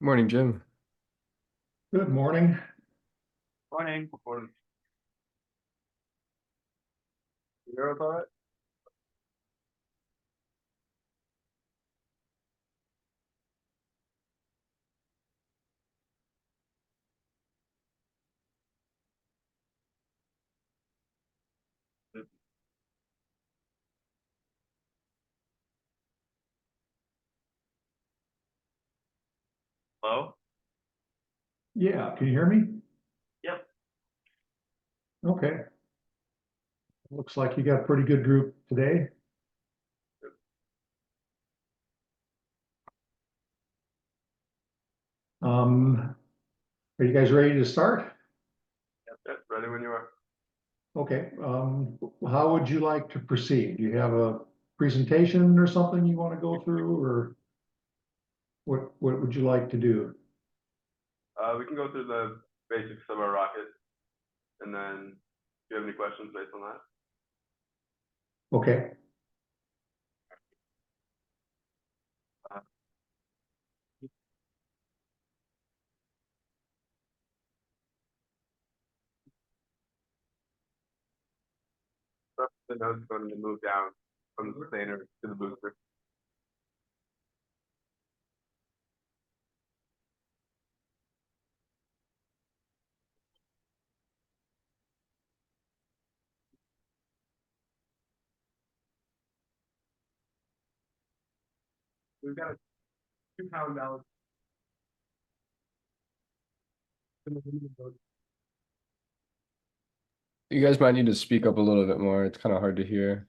Morning, Jim. Good morning. Morning. Morning. You're all right? Hello? Yeah, can you hear me? Yep. Okay. Looks like you got a pretty good group today. Are you guys ready to start? Yep. Ready when you are. Okay. How would you like to proceed? Do you have a presentation or something you want to go through, or what would you like to do? We can go through the basics of our rocket, and then do you have any questions based on that? Okay. The node's going to move down from the sustainer to the booster. We've got a 2 pound ballast. You guys might need to speak up a little bit more. It's kind of hard to hear.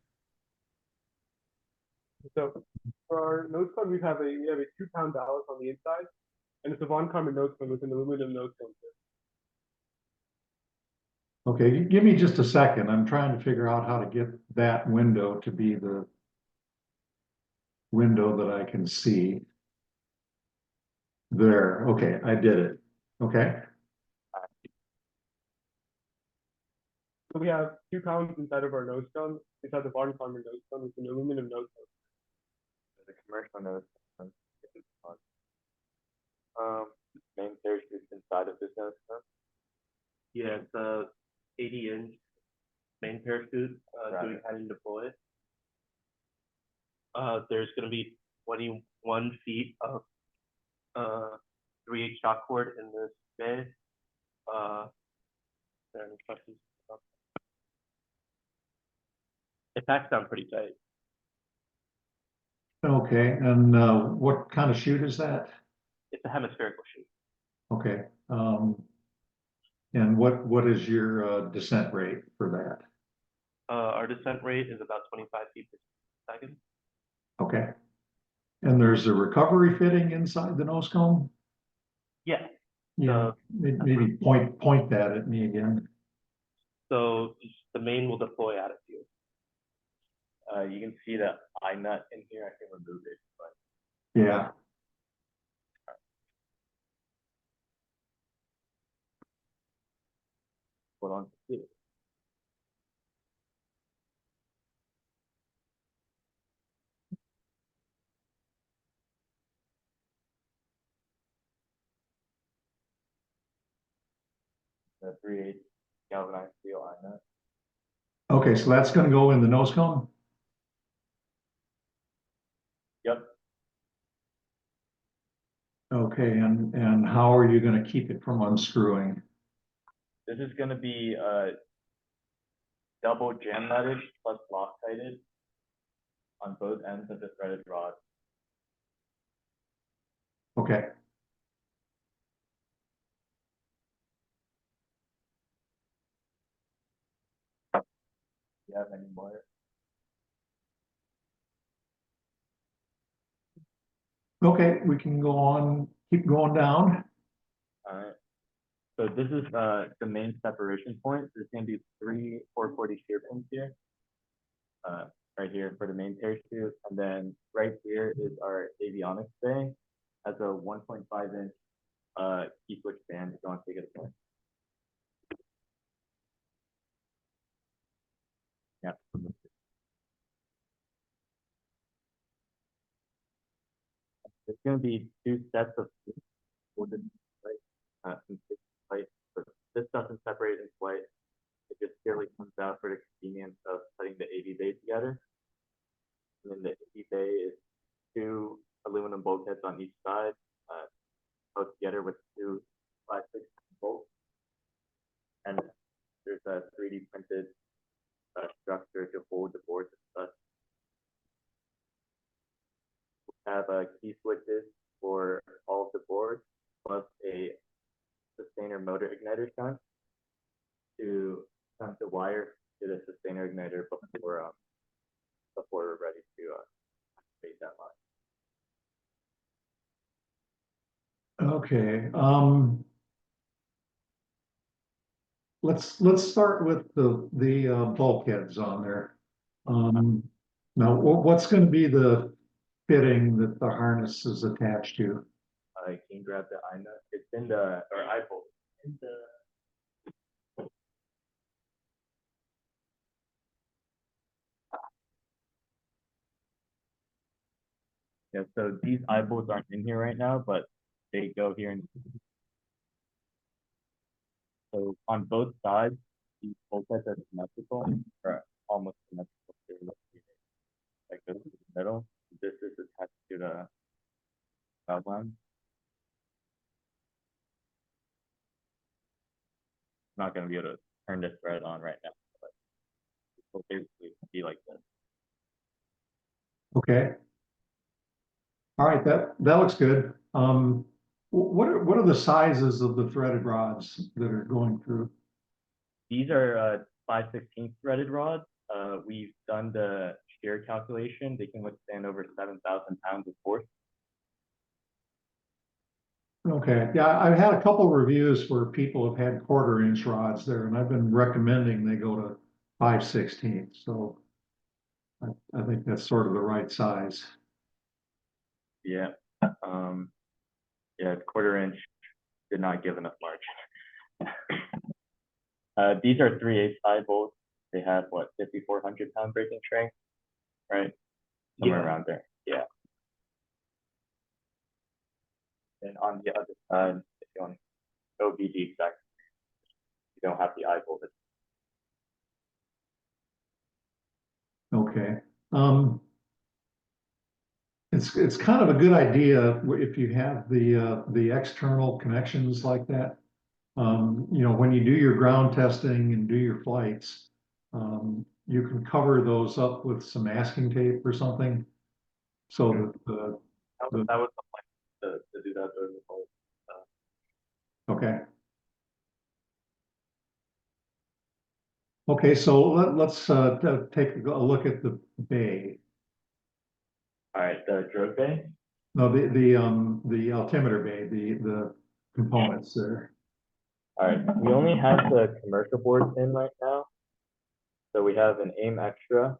So for our node cone, we have a 2 pound ballast on the inside, and it's a von Karman node cone with an aluminum node cone. Okay, give me just a second. I'm trying to figure out how to get that window to be the window that I can see. There. Okay, I did it. Okay. So we have 2 pounds inside of our nose cone, inside the von Karman nose cone with an aluminum nose cone. The commercial nose cone. Main parachute inside of this nose cone. Yeah, it's a 80-inch main parachute doing head and deploy. There's going to be 21 feet of 3/8 shock cord in this bay. Are there any questions? It packs down pretty tight. Okay, and what kind of chute is that? It's a hemispherical chute. Okay, and what is your descent rate for that? Our descent rate is about 25 feet per second. Okay, and there's a recovery fitting inside the nose cone? Yeah. Yeah, maybe point that at me again. So the main will deploy out of you. You can see the eye nut in here. I can remove it, but Yeah. hold on to it. The 3/8 galvanized steel eye nut. Okay, so that's gonna go in the nose cone? Yep. Okay, and how are you gonna keep it from unscrewing? This is going to be double jam nutted plus Loctited on both ends of the threaded rod. Okay. Do you have any more? Okay, we can go on, keep going down. All right. So this is the main separation point. There's going to be 3 440 shear pins here. Right here for the main parachute, and then right here is our avionics bay. Has a 1.5-inch key switch band if you want to take it apart. Yeah. There's going to be 2 sets of full distance flight, and fixed flight. But this doesn't separate in flight. It just purely comes out for the convenience of putting the AV bay together. And then the AV bay is two aluminum bulkheads on each side, put together with two 5/6 bolts. And there's a 3D printed structure to hold the boards and such. We have key switches for all of the boards, plus a sustainer motor igniter shunt to shunt the wire to the sustainer igniter before we're ready to activate that line. Okay, let's start with the bulkheads on there. Now, what's going to be the fitting that the harness is attached to? Can you grab the eye nut? It's in the, or eye bolt. Yeah, so these eye bolts aren't in here right now, but they go here. And so on both sides, these bulkheads are symmetrical, or almost symmetrical. Like this is the middle. This is attached to the valve line. I'm not going to be able to turn this thread on right now, but it will basically be like this. Okay. All right, that looks good. What are the sizes of the threaded rods that are going through? These are 5/16 threaded rods. We've done the shear calculation. They can withstand over 7,000 pounds of force. Okay, yeah, I've had a couple reviews where people have had 1/4-inch rods there, and I've been recommending they go to 5/16. So I think that's sort of the right size. Yeah. Yeah, 1/4-inch did not give enough margin. These are 3/8 eye bolts. They have what, 5,400 pound breaking strength, right? Somewhere around there. Yeah. And on the other side, if you want to be the exact, you don't have the eye bolt. Okay. It's kind of a good idea if you have the external connections like that. You know, when you do your ground testing and do your flights, you can cover those up with some masking tape or something. So that That was the plan to do that during the flight. okay. Okay, so let's take a look at the bay. All right, the drogue bay. No, the altimeter bay, the components there. All right, we only have the commercial boards in right now. So we have an AIM Extra,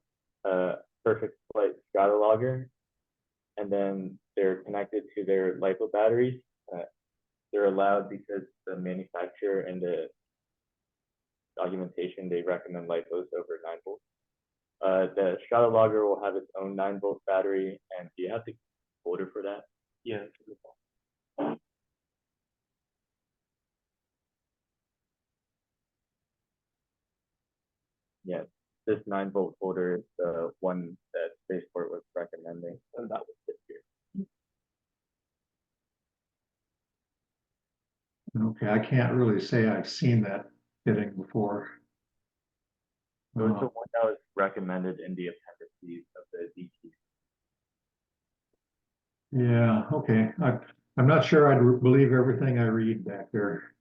perfect flight stratologger, and then they're connected to their LiPo batteries. They're allowed because the manufacturer and the documentation, they recommend LiPos over 9 volts. The stratologger will have its own 9-volt battery, and do you have the folder for that? Yeah. Yeah, this 9-volt folder is the one that Spaceport was recommending, and that was this year. Okay, I can't really say I've seen that fitting before. So it's the one that was recommended in the appendices of the DT. Yeah, okay. I'm not sure I'd believe everything I read back there.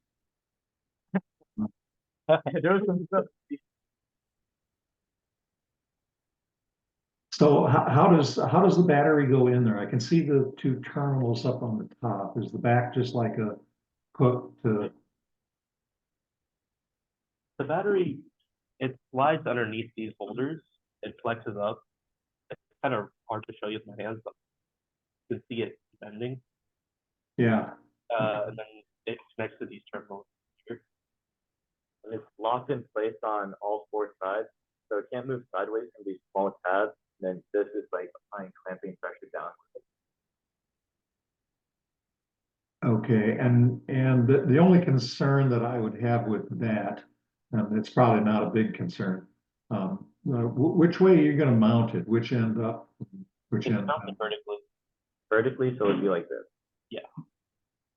There was some stuff. So how does the battery go in there? I can see the two terminals up on the top. Is the back just like a hook to? The battery, it slides underneath these holders. It flexes up. It's kind of hard to show you with my hands, but you can see it bending. Yeah. And then it's next to these terminals here. And it's locked in place on all 4 sides, so it can't move sideways from these small tabs. And then this is like applying clamping pressure down. Okay, and the only concern that I would have with that, and it's probably not a big concern. Which way are you gonna mount it? Which end up? Which It's end? mounted vertically. Vertically, so it'd be like this.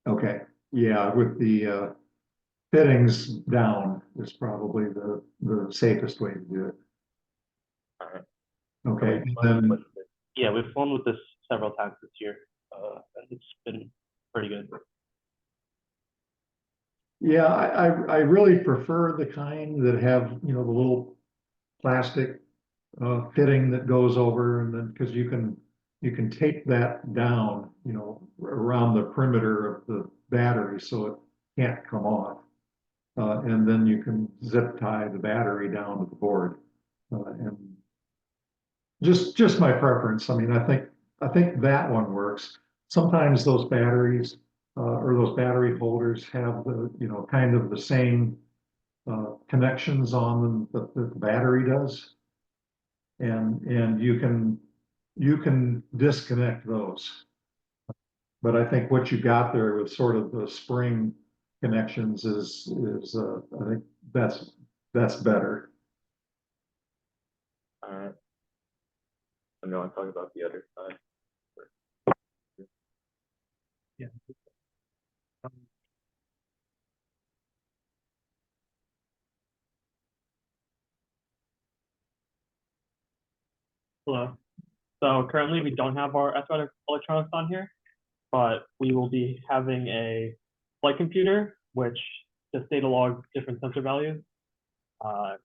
Okay, yeah, with the fittings down is probably the safest way to do it. All right. Okay, So and then, Yeah, we've flown with this several times this year, and it's been pretty good. yeah, I really prefer the kind that have, the little plastic fitting that goes over, and then, because you can tape that down, around the perimeter of the battery so it can't come off. And then you can zip tie the battery down to the board. And just my preference. I mean, I think that one works. Sometimes those batteries, or those battery holders have the, kind of the same connections on them that the battery does. And you can disconnect those. But I think what you got there with sort of the spring connections is I think that's better. All right. I'm going to talk about the other side. Yeah. Hello. So currently we don't have our SR electronics on here, but we will be having a flight computer, which just data logs different sensor values,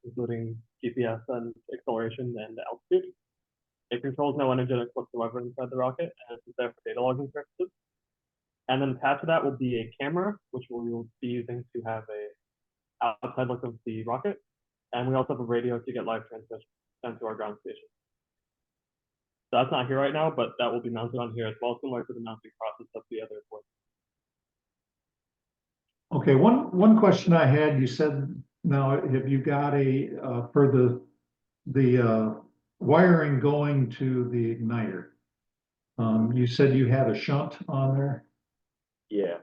including GPS and acceleration and altitude. It controls no energetics whatsoever inside the rocket, and it's there for data logging purposes. And then attached to that will be a camera, which we will be using to have a outside look of the rocket. And we also have a radio to get live transmission sent to our ground station. So that's not here right now, but that will be mounted on here as well, similar to the mounting process of the other board. Okay, one question I had, you said, now, have you got for the wiring going to the igniter? You said you had a shunt on there? Yeah.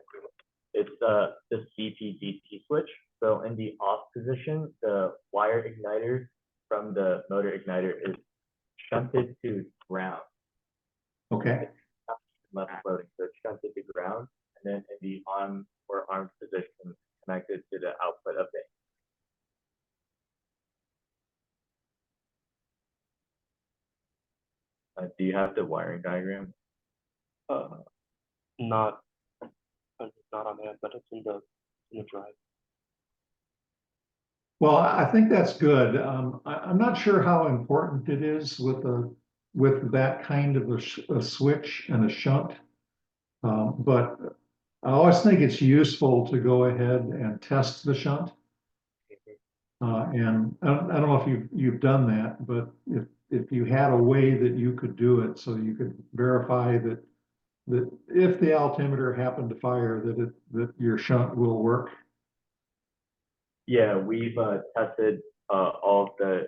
It's the CP-DC switch. So in the off position, the wire igniter from the motor igniter is shunted to ground. Okay, Left floating, so it's shunted to ground, and then in the on or armed position, connected to the output of it. Do you have the wiring diagram? Not on hand, but it's in the drive. well, I think that's good. I'm not sure how important it is with that kind of a switch and a shunt. But I always think it's useful to go ahead and test the shunt. And I don't know if you've done that, but if you had a way that you could do it, so you could verify that if the altimeter happened to fire, that your shunt will work. Yeah, we've tested all of the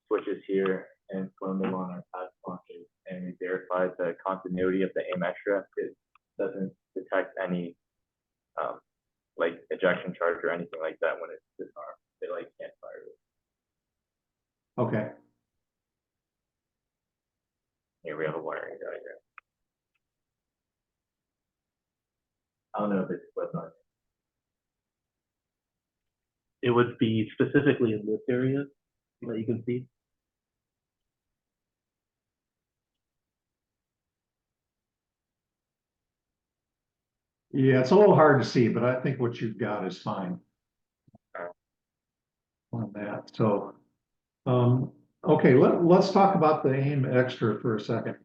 switches here and flown them on our past launches, and we verified the continuity of the AIM Extra. It doesn't detect any like ejection charge or anything like that when it's disarmed. It like can't fire it. Okay. Here we have a wiring diagram. I don't know if it's what's on. It would be specifically in this area that you can see. Yeah, it's a little hard to see, but I think what you've got is fine on that. So, okay, let's talk about the AIM Extra for a second.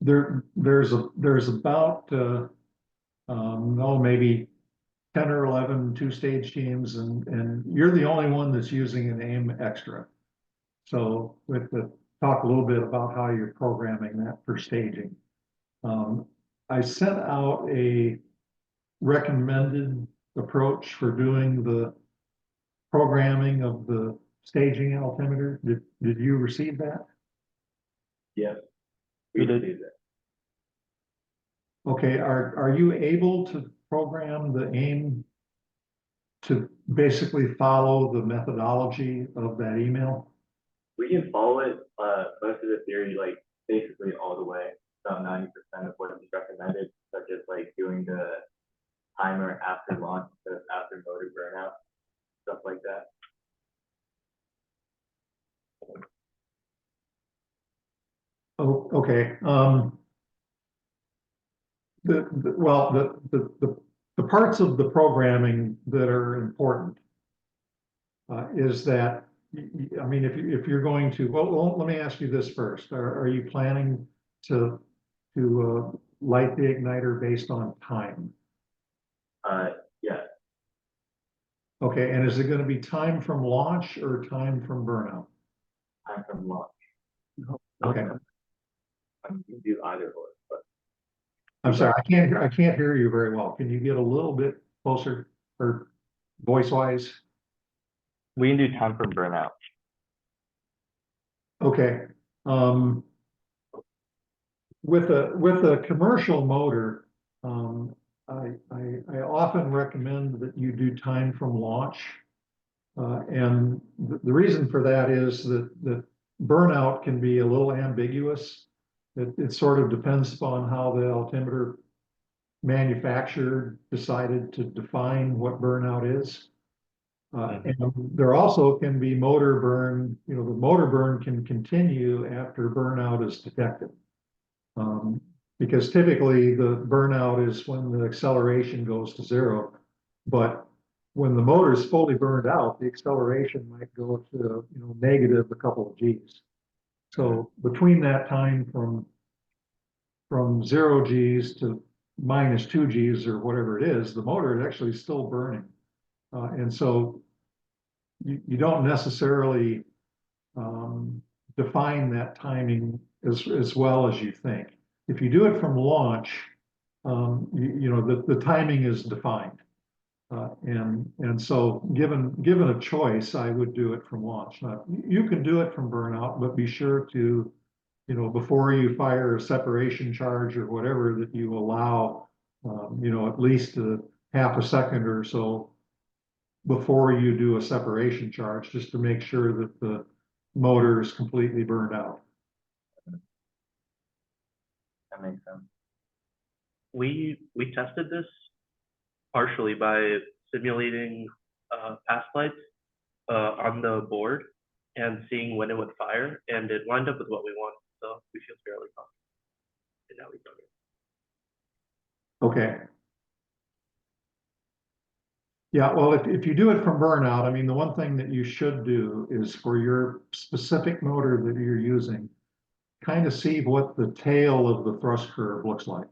There's about maybe 10 or 11 two-stage teams, and you're the only one that's using an AIM Extra. So we have to talk a little bit about how you're programming that for staging. I sent out a recommended approach for doing the programming of the staging altimeter. Did you receive that? Yes, We did. see that. Okay, are you able to program the aim to basically follow the methodology of that email? We can follow it, most of the theory, like basically all the way, about 90% of what is recommended, such as like doing the timer after launch, instead of after motor burnout, stuff like that. Oh, okay. The parts of the programming that are important is that, I mean, if you're going to, well, let me ask you this first. Are you planning to light the igniter based on time? Yeah, Okay, and is it going to be time from launch or time from burnout? time from launch. Okay, I can do either or, but I'm sorry, I can't hear you very well. Can you get a little bit closer or voice wise? we can do time from burnout. Okay. Um, with a commercial motor, I often recommend that you do time from launch. And the reason for that is that burnout can be a little ambiguous. It sort of depends upon how the altimeter manufacturer decided to define what burnout is. And there also can be motor burn, the motor burn can continue after burnout is detected. Because typically the burnout is when the acceleration goes to zero, but when the motor is fully burned out, the acceleration might go to, negative a couple of Gs. So between that time from 0 Gs to -2 Gs or whatever it is, the motor is actually still burning. And so you don't necessarily define that timing as well as you think. If you do it from launch, the timing is defined. And so given a choice, I would do it from launch. Now, you can do it from burnout, but be sure to, before you fire a separation charge or whatever, that you allow, at least a half a second or so before you do a separation charge, just to make sure that the motor is completely burned out. That makes sense. We tested this partially by simulating past flights on the board and seeing when it would fire, and it lined up with what we wanted. So we feel fairly confident in how we've done it. Okay. Yeah, well, if you do it from burnout, I mean, the one thing that you should do is for your specific motor that you're using, kind of see what the tail of the thrust curve looks like.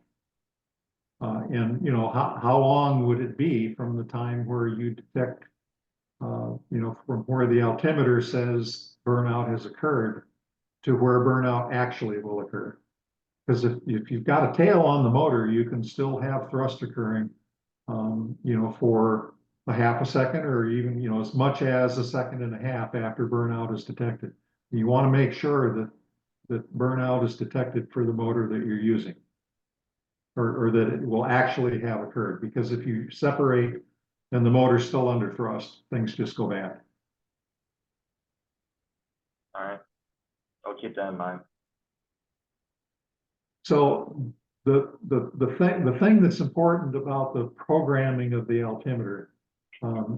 And how long would it be from the time where you detect, from where the altimeter says burnout has occurred to where burnout actually will occur? Because if you've got a tail on the motor, you can still have thrust occurring, for a half a second or even, as much as a second and a half after burnout is detected. You want to make sure that burnout is detected for the motor that you're using, or that it will actually have occurred. Because if you separate and the motor's still under thrust, things just go bad. All right, I'll keep that in mind. So the thing that's important about the programming of the altimeter,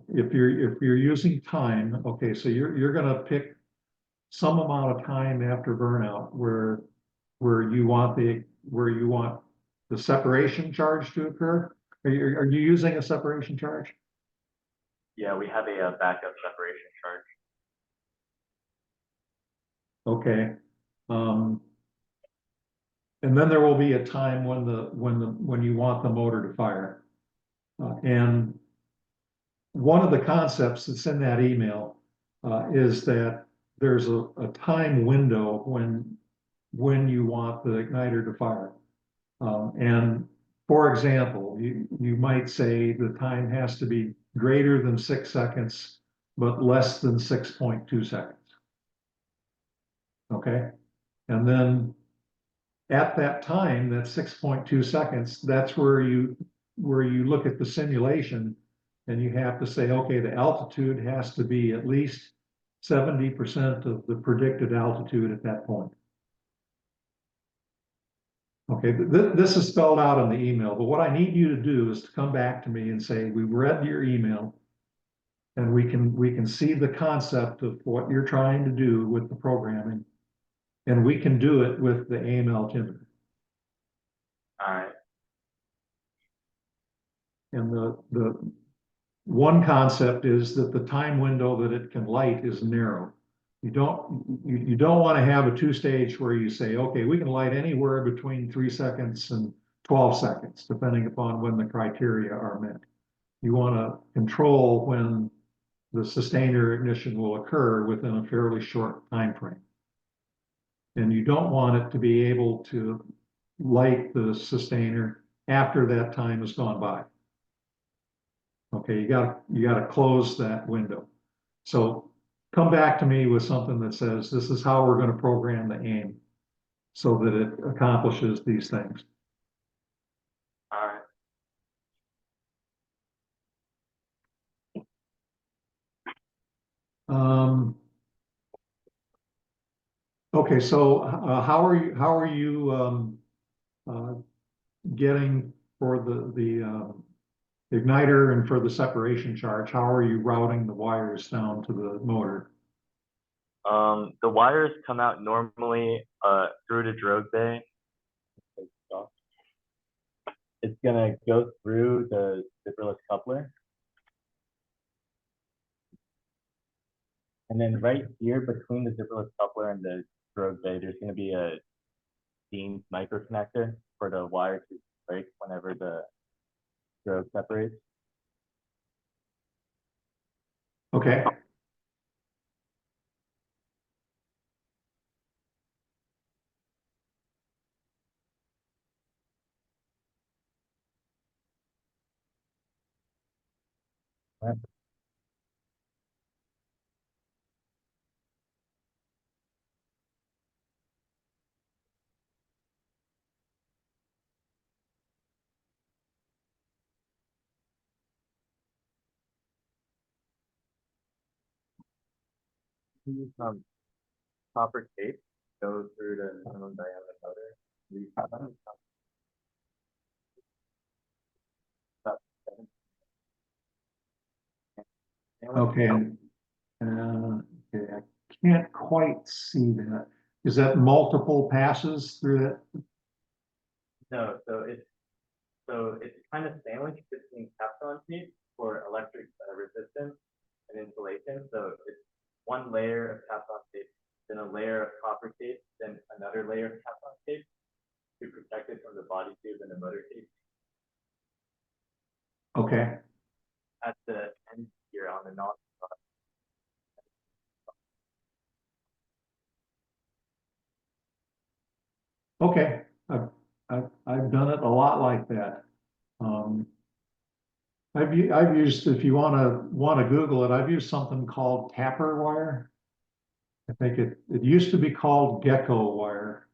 if you're using time, okay, so you're going to pick some amount of time after burnout where you want the separation charge to occur. Are you using a separation charge? Yeah, we have a backup separation charge. Okay. And then there will be a time when you want the motor to fire. And one of the concepts that's in that email is that there's a time window when you want the igniter to fire. And for example, you might say the time has to be greater than 6 seconds, but less than 6.2 seconds. Okay. And then at that time, that 6.2 seconds, that's where you look at the simulation and you have to say, okay, the altitude has to be at least 70% of the predicted altitude at that point. Okay, this is spelled out in the email, but what I need you to do is to come back to me and say, we read your email and we can see the concept of what you're trying to do with the programming, and we can do it with the AML altimeter. All right. And the one concept is that the time window that it can light is narrow. You don't want to have a two-stage where you say, okay, we can light anywhere between 3 seconds and 12 seconds, depending upon when the criteria are met. You want to control when the sustainer ignition will occur within a fairly short time frame. And you don't want it to be able to light the sustainer after that time has gone by. Okay, you gotta close that window. So come back to me with something that says, this is how we're going to program the aim so that it accomplishes these things. All right. Okay, so how are you getting for the igniter and for the separation charge? How are you routing the wires down to the motor? The wires come out normally through the drogue bay. It's gonna go through the zipperless coupler. And then right here between the zipperless coupler and the drogue bay, there's gonna be a steam micro connector for the wire to break whenever the drogue separates. Okay. Use copper tape go through the minimum diameter motor. We have that about 7. Okay. Okay, I can't quite see that. Is that multiple passes through that? No, so it's kind of sandwiched between Teflon tape for electric resistance and insulation. So it's one layer of Teflon tape, then a layer of copper tape, then another layer of Teflon tape to protect it from the body tube and the motor tape. Okay. At the end here on the non. Okay. I've done it a lot like that. I've used, if you want to Google it, I've used something called tapper wire. I think it used to be called gecko wire,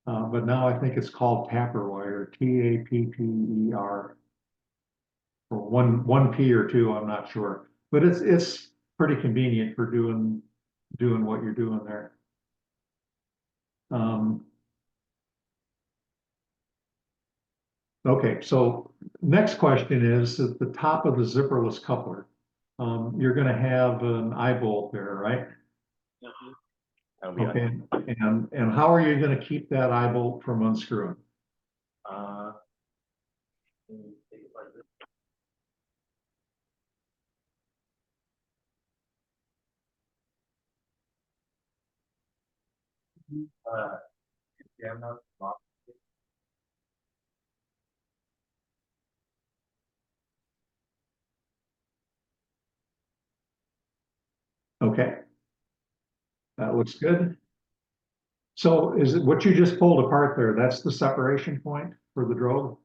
but now I think it's called tapper wire, T-A-P-P-E-R. Or one P or two, I'm not sure, but it's pretty convenient for doing what you're doing there. Okay, so next question is at the top of the zipperless coupler. You're going to have an eye bolt there, right? That'll be Okay, and how are you going to keep that eye bolt from unscrewing? take it like this. Camera lock. Okay, that looks good. So is it what you just pulled apart there? That's the separation point for the drogue?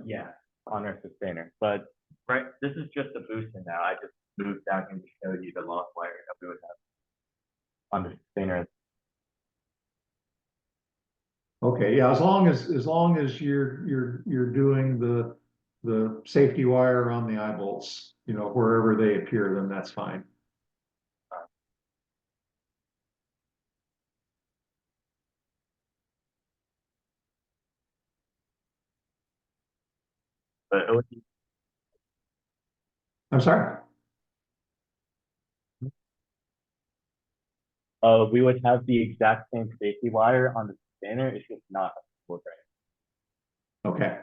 Yeah, on our sustainer. But right, this is just a booster now. I just moved down here to show you the lost wire that we would have on the sustainer. Okay, yeah, as long as you're doing the safety wire on the eye bolts, you know, wherever they appear, then that's fine. But it would be, I'm sorry? we would have the exact same safety wire on the sustainer. It's just not a wood right. Okay.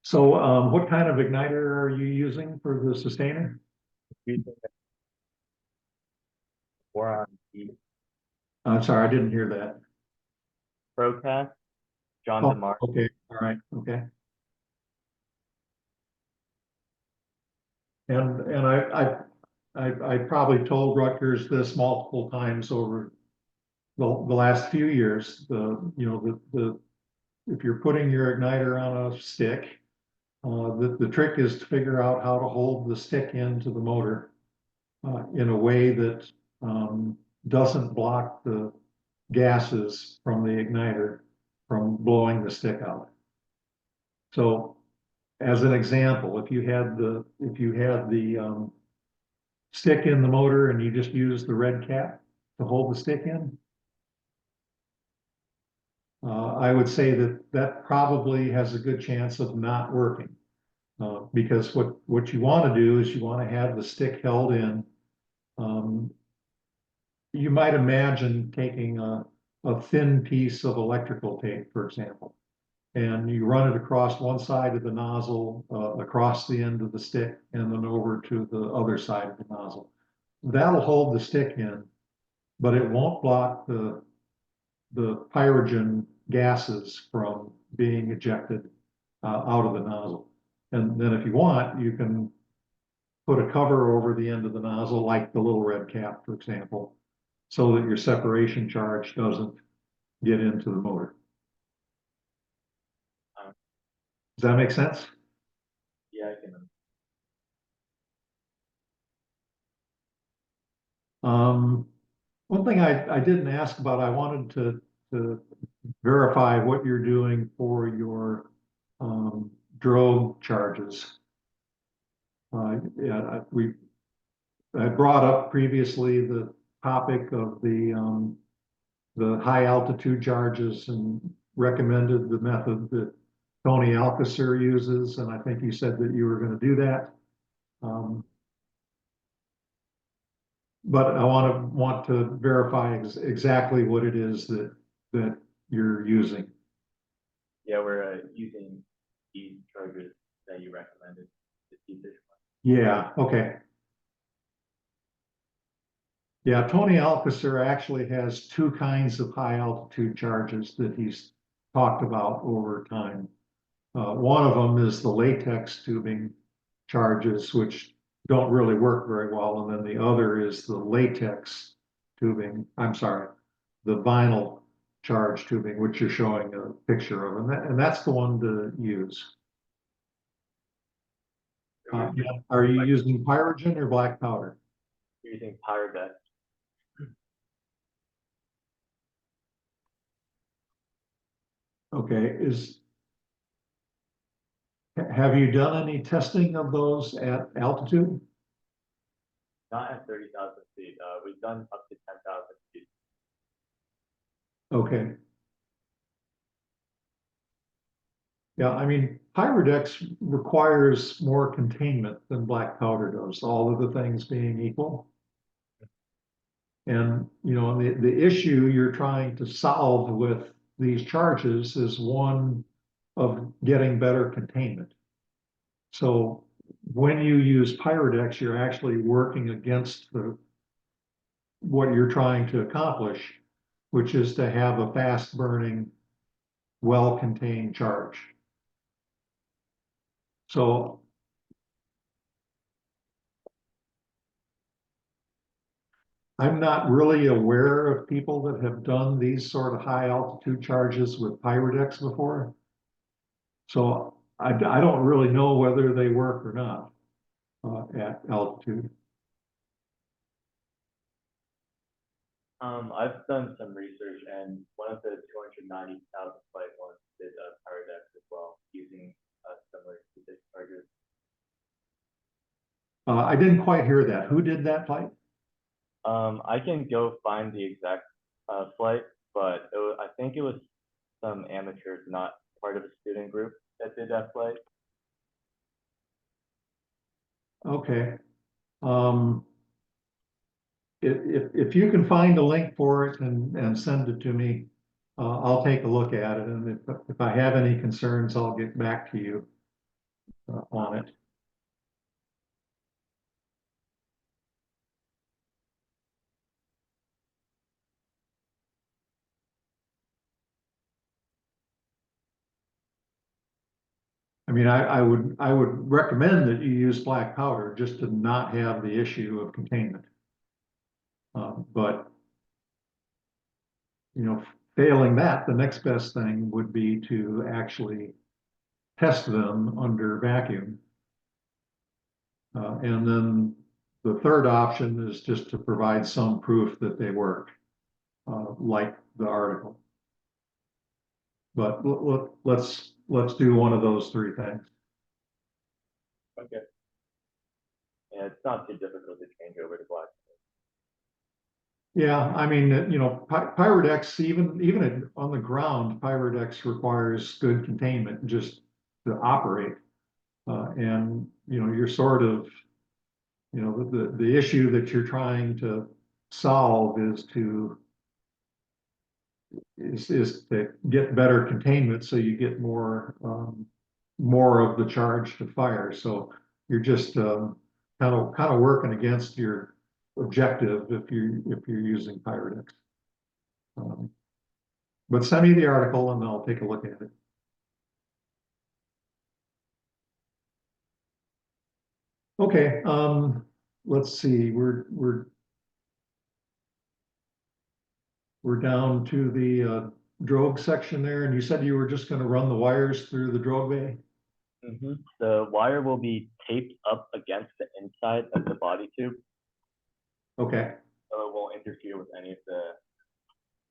So, what kind of igniter are you using for the sustainer? Using the boron the I'm sorry, I didn't hear that. Procast, John Oh, DeMar. okay, all right, okay. And I probably told Rutgers this multiple times over the last few years. You know, if you're putting your igniter on a stick, the trick is to figure out how to hold the stick into the motor in a way that doesn't block the gases from the igniter from blowing the stick out. So, as an example, if you had the stick in the motor and you just use the red cap to hold the stick in, I would say that that probably has a good chance of not working. Because what you want to do is you want to have the stick held in. Um, you might imagine taking a thin piece of electrical tape, for example, and you run it across one side of the nozzle, across the end of the stick, and then over to the other side of the nozzle. That'll hold the stick in, but it won't block the pyrogen gases from being ejected out of the nozzle. And then if you want, you can put a cover over the end of the nozzle, like the little red cap, for example, so that your separation charge doesn't get into the motor. Does that make sense? Yeah, I can. One thing I didn't ask about, I wanted to verify what you're doing for your drogue charges. Yeah, I brought up previously the topic of the high altitude charges and recommended the method that Tony Alcacer uses, and I think you said that you were going to do that. But I want to verify exactly what it is that you're using. Yeah, we're using these chargers that you recommended. The T-fish one. Yeah, okay. Yeah, Tony Alcacer actually has two kinds of high altitude charges that he's talked about over time. One of them is the latex tubing charges, which don't really work very well. And then the other is the latex tubing, I'm sorry, the vinyl charge tubing, which you're showing a picture of. And that's the one to use. Are you using pyrogen or black powder? We're using Pyrodex. Okay, have you done any testing of those at altitude? Not at 30,000 feet. We've done up to 10,000 feet. Okay. Yeah, I mean, Pyrodex requires more containment than black powder does, all of the things being equal. And, you know, the issue you're trying to solve with these charges is one of getting better containment. So when you use Pyrodex, you're actually working against what you're trying to accomplish, which is to have a fast burning, well-contained charge. So I'm not really aware of people that have done these sort of high altitude charges with Pyrodex before. So I don't really know whether they work or not at altitude. I've done some research, and one of the 290,000 flight ones did Paradex as well, using similar physics charges. I didn't quite hear that. Who did that flight? I can go find the exact flight, but I think it was some amateurs, not part of a student group, that did that flight. Okay. If you can find a link for it and send it to me, I'll take a look at it, and if I have any concerns, I'll get back to you on it. I mean, I would recommend that you use black powder just to not have the issue of containment. But you know, failing that, the next best thing would be to actually test them under vacuum. And then the third option is just to provide some proof that they work, like the article. But let's do one of those three things. Okay. Yeah, it's not too difficult to change over to black. Yeah, I mean, you know, Pyrodex, even on the ground, Pyrodex requires good containment just to operate. And, you know, you're sort of, you know, the issue that you're trying to solve is to get better containment so you get more of the charge to fire. So you're just kind of working against your objective if you're using Pyrodex. But send me the article and I'll take a look at it. Okay, let's see, we're down to the drogue section there, and you said you were just gonna run the wires through the drogue bay? The wire will be taped up against the inside of the body tube, Okay, so it won't interfere with any of the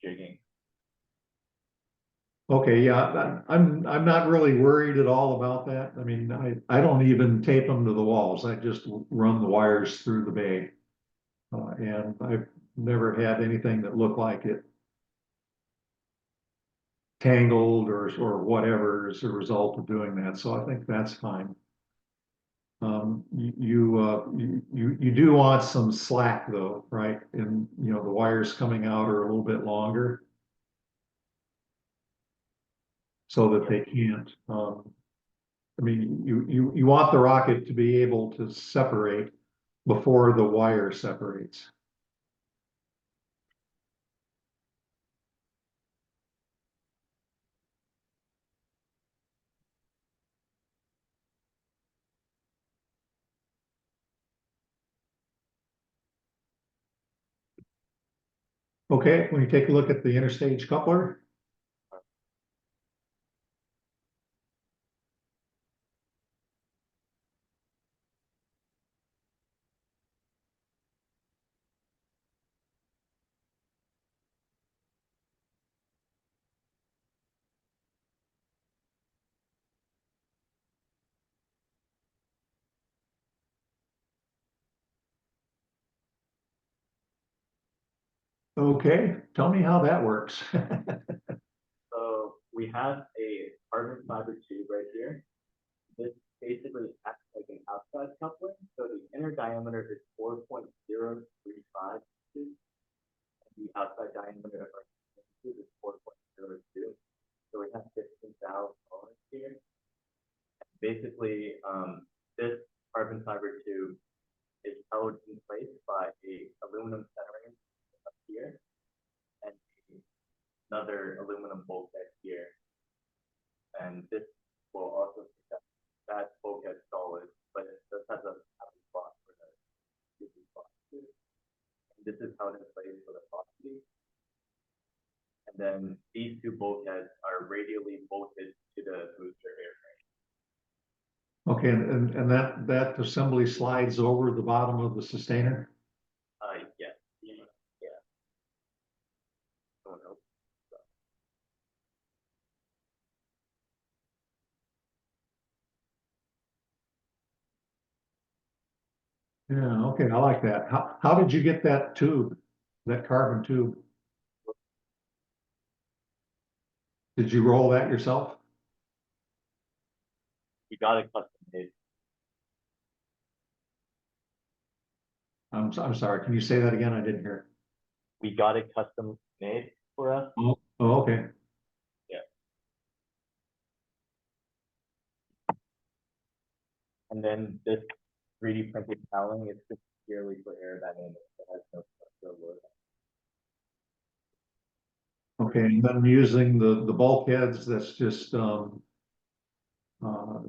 jigging. okay, yeah, I'm not really worried at all about that. I mean, I don't even tape them to the walls. I just run the wires through the bay. And I've never had anything that looked like it tangled or whatever as a result of doing that. So I think that's fine. You do want some slack though, right? And you know, the wires coming out are a little bit longer so that they can't, I mean, you want the rocket to be able to separate before the wire separates. Okay, when you take a look at the interstage coupler. Okay, tell me how that works. So we have a carbon fiber tube right here. This basically acts like an outside coupling. So the inner diameter is 4.035 inches. The outside diameter of our tube is 4.02. So we have 15,000 ohms here. Basically, this carbon fiber tube is held in place by a aluminum centering up here and another aluminum bulkhead here. And this will also protect that bulkhead solid, but it does have a spot for the UV spot too. And this is held in place for the velocity. And then these two bulkheads are radially bolted to the booster airframe. Okay, and that assembly slides over the bottom of the sustainer? Yes. Yeah. Yeah, okay, I like that. How did you get that tube, that carbon tube? Did you roll that yourself? We got it custom made. I'm sorry, can you say that again? I didn't hear. We got it custom made for us. Oh, oh, okay. And then this 3D printed cowling is just purely for aerodynamics. It has no structural load. Okay, and then using the bulkheads, that's just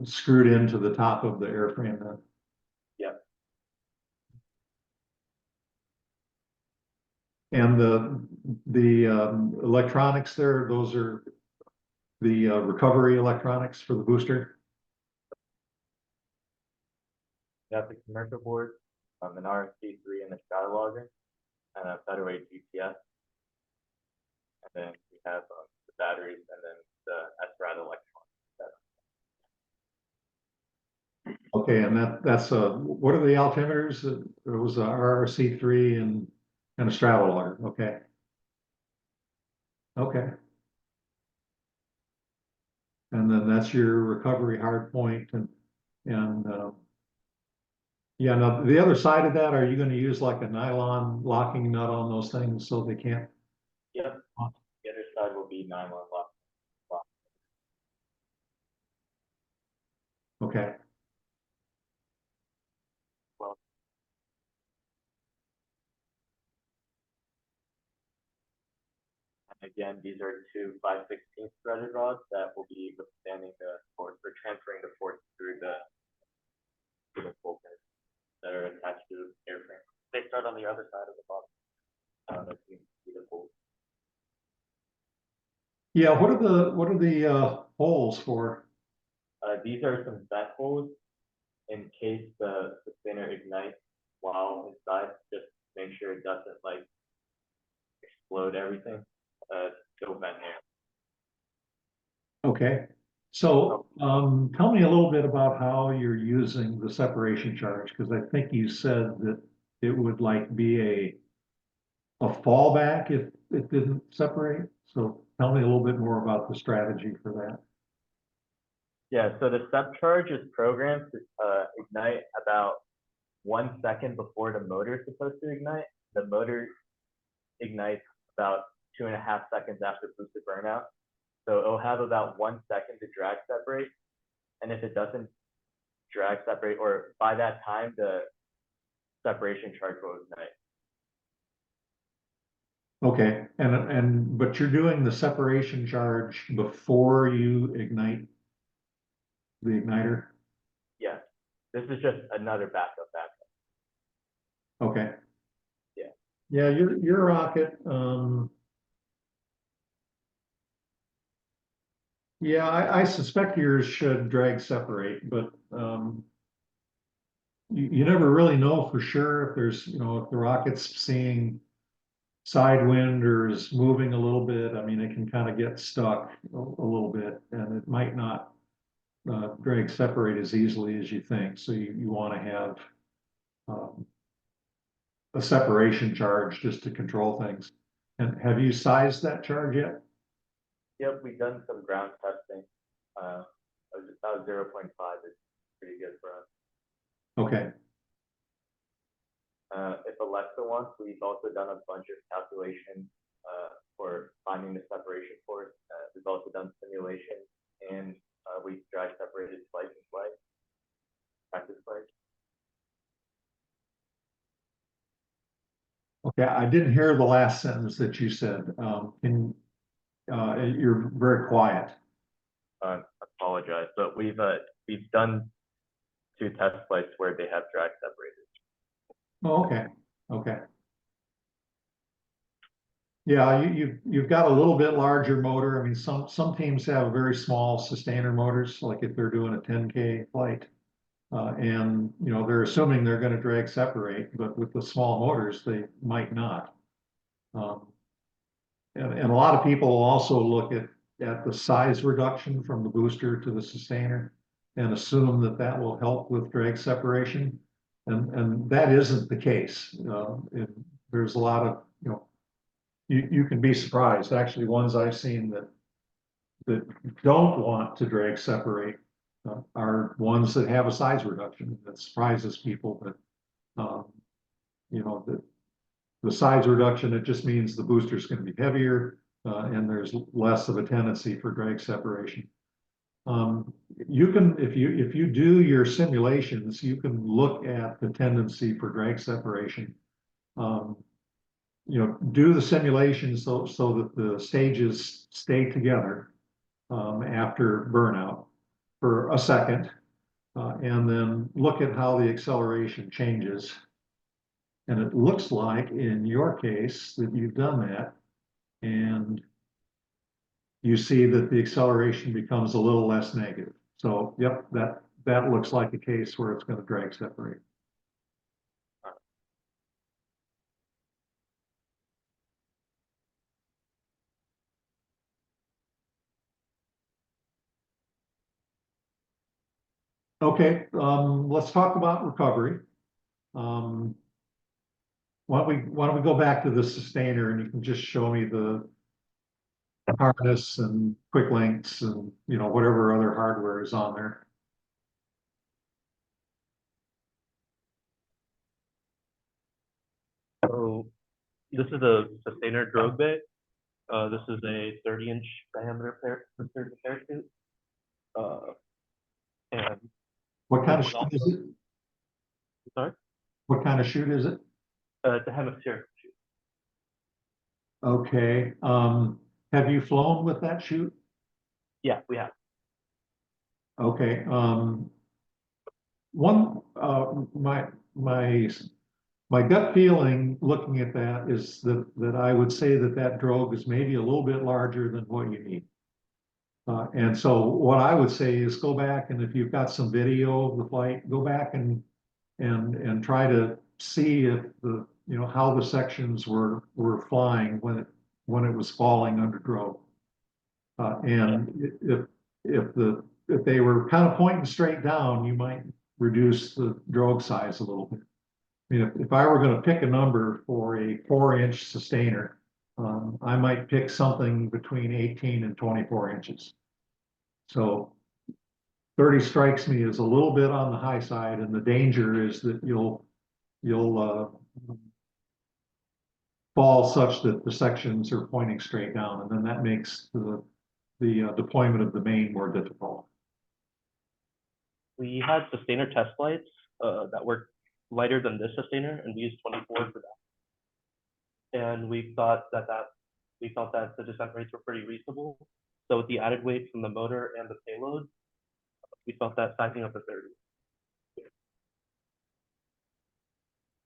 screwed into the top of the airframe then. Yep. And the electronics there, those are the recovery electronics for the booster. We have the commercial board, an RSC3 and a shadow logger, and a Federate GPS. And then we have the batteries and then the SRAD electronics. Okay, and that's what are the altimeters? It was a RRC3 and a straddle logger. Okay. Okay. And then that's your recovery hard point and yeah, now the other side of that, are you going to use like a nylon locking nut on those things so they can't? Yep. The other side will be nylon lock. Okay. And again, these are two 5/16 threaded rods that will be withstanding the force or transferring the force through the bolters that are attached to the airframe. They start on the other side of the box. I don't know if you can see the bolt. Yeah, what are the holes for? These are some vent holes in case the sustainer ignites while inside. Just make sure it doesn't like explode everything. Still vent air. Okay. So tell me a little bit about how you're using the separation charge, because I think you said that it would like be a fallback if it didn't separate. So tell me a little bit more about the strategy for that. Yeah, so the step charge is programmed to ignite about 1 second before the motor is supposed to ignite. The motor ignites about 2.5 seconds after booster burnout. So it'll have about 1 second to drag separate. And if it doesn't drag separate, or by that time, the separation charge will ignite. Okay, but you're doing the separation charge before you ignite the igniter? Yes, this is just another backup. Okay. Yeah. Yeah, your rocket, yeah, I suspect yours should drag separate, but you never really know for sure if there's, if the rocket's seeing side wind or is moving a little bit. I mean, it can kind of get stuck a little bit and it might not drag separate as easily as you think. So you want to have a separation charge just to control things. And have you sized that charge yet? Yep, we've done some ground testing. About 0.5 is pretty good for us. Okay. If Alexa wants, we've also done a bunch of calculations for finding the separation force. We've also done simulations and we drag separated flights and flights, practice flights. Okay, I didn't hear the last sentence that you said. You're very quiet. Apologize, but we've done 2 test flights where they have drag separated. Oh, okay, okay. Yeah, you've got a little bit larger motor. I mean, some teams have very small sustainer motors, like if they're doing a 10K flight. And they're assuming they're going to drag separate, but with the small motors, they might not. And a lot of people also look at the size reduction from the booster to the sustainer and assume that that will help with drag separation. And that isn't the case. There's a lot of, you can be surprised. Actually, ones I've seen that don't want to drag separate are ones that have a size reduction. That surprises people, but the size reduction, it just means the booster's going to be heavier and there's less of a tendency for drag separation. You can, if you do your simulations, you can look at the tendency for drag separation. Do the simulations so that the stages stay together after burnout for a second, and then look at how the acceleration changes. And it looks like in your case that you've done that, and you see that the acceleration becomes a little less negative. So, yep, that looks like a case where it's going to drag separate. Okay, let's talk about recovery. Why don't we go back to the sustainer and you can just show me the harness and quick links and whatever other hardware is on there. So this is a sustainer drogue bay. This is a 30-inch diameter parachute. And What kind of this is chute is it? sorry, What kind of chute is it? it's a hemispheric chute. Okay. Have you flown with that chute? Yeah, we have. Okay. My gut feeling looking at that is that I would say that drogue is maybe a little bit larger than what you need. And so what I would say is go back, and if you've got some video of the flight, go back and try to see if how the sections were flying when it was falling under drogue. And if they were kind of pointing straight down, you might reduce the drogue size a little bit. I mean, if I were going to pick a number for a 4-inch sustainer, I might pick something between 18 and 24 inches. So 30 strikes me as a little bit on the high side, and the danger is that you'll fall such that the sections are pointing straight down, and then that makes the deployment of the main more difficult. We had sustainer test flights that were lighter than this sustainer, and we used 24 for that. And we thought that the descent rates were pretty reasonable. So with the added weight from the motor and the payload, we felt that sizing up to 30.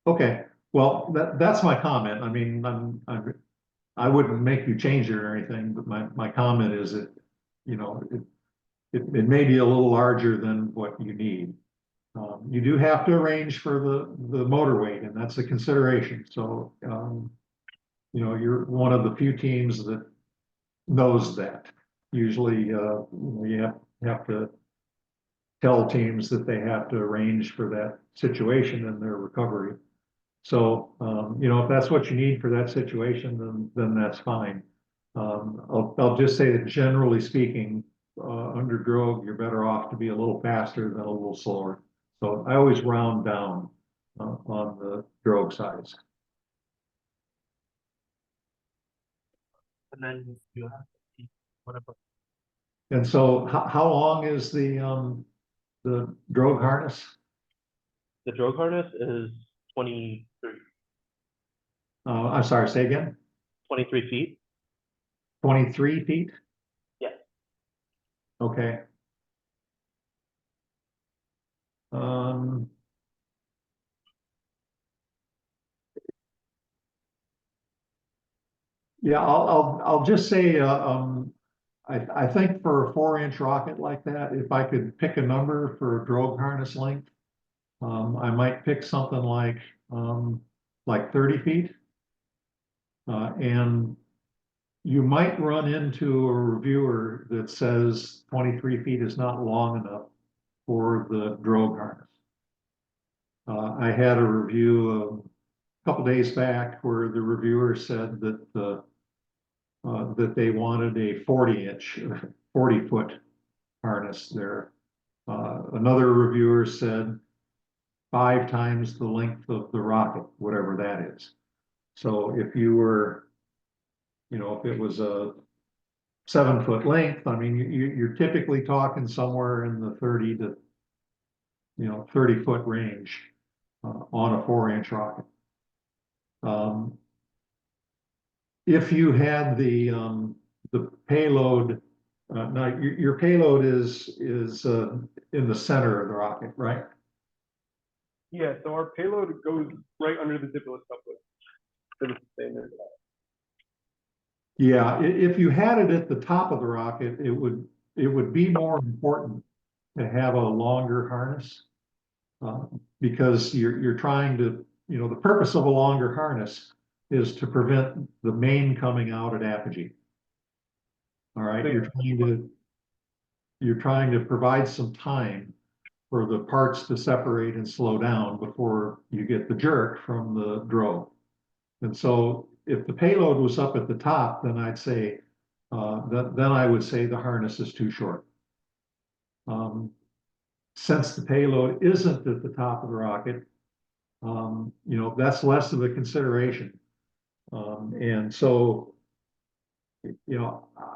Okay, well, that's my comment. I mean, I wouldn't make you change it or anything, but my comment is that, it may be a little larger than what you need. You do have to arrange for the motor weight, and that's a consideration. So, you're one of the few teams that knows that. Usually, you have to tell teams that they have to arrange for that situation in their recovery. So, if that's what you need for that situation, then that's fine. I'll just say that generally speaking, under drogue, you're better off to be a little faster than a little slower. So I always round down on the drogue size. And then you have to see whatever. And so how long is the drogue harness? The drogue harness is 23 I'm sorry, say again? feet. 23 feet? Yes. Okay. Yeah, I'll just say, I think for a 4-inch rocket like that, if I could pick a number for a drogue harness length, I might pick something like 30 feet. And you might run into a reviewer that says 23 feet is not long enough for the drogue harness. I had a review a couple days back where the reviewer said that they wanted a 40-inch or 40-foot harness there. Another reviewer said 5 times the length of the rocket, whatever that is. So if you were, if it was a 7-foot length, I mean, you're typically talking somewhere in the 30-foot range on a 4-inch rocket. If you had the payload, now your payload is in the center of the rocket, right? Yeah, so our payload goes right under the zipperless coupler. So it's the same as that. Yeah, if you had it at the top of the rocket, it would be more important to have a longer harness. Because you're trying to, the purpose of a longer harness is to prevent the main coming out at apogee. All right, you're trying to provide some time for the parts to separate and slow down before you get the jerk from the drogue. And so if the payload was up at the top, then I'd say, then I would say the harness is too short. Since the payload isn't at the top of the rocket, that's less of a consideration. And so,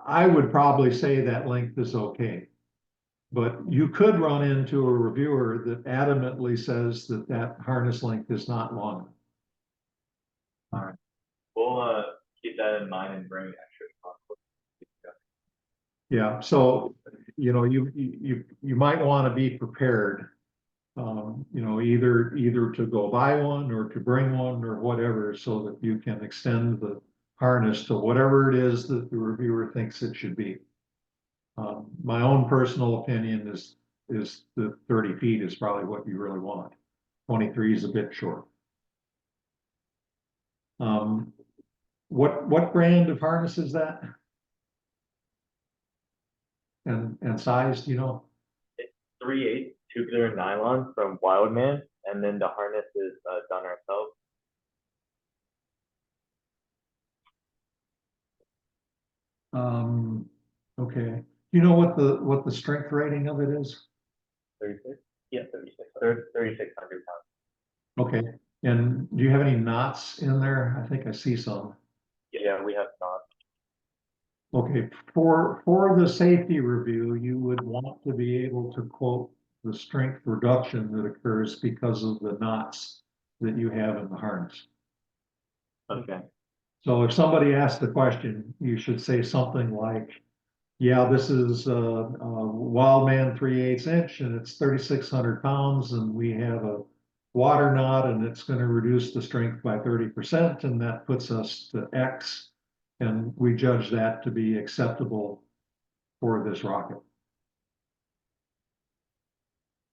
I would probably say that length is okay. But you could run into a reviewer that adamantly says that that harness length is not long. All right. We'll keep that in mind and bring extra conflict. Yeah. So, you might want to be prepared. Either to go buy one or to bring one or whatever, so that you can extend the harness to whatever it is that the reviewer thinks it should be. My own personal opinion is that 30 feet is probably what you really want. 23 is a bit short. What brand of harness is that? And size, 3/8 tubular nylon from Wildman, and then the harness is done ourselves. Okay. You know what the strength rating of it is? 36? Yeah, 3,600 pounds. Okay. And do you have any knots in there? I think I see some. Yeah, we have not. Okay, for the safety review, you would want to be able to quote the strength reduction that occurs because of the knots that you have in the harness. Okay. So if somebody asks the question, you should say something like, yeah, this is Wildman 3/8 inch and it's 3,600 pounds and we have a water knot and it's going to reduce the strength by 30% and that puts us to X. And we judge that to be acceptable for this rocket.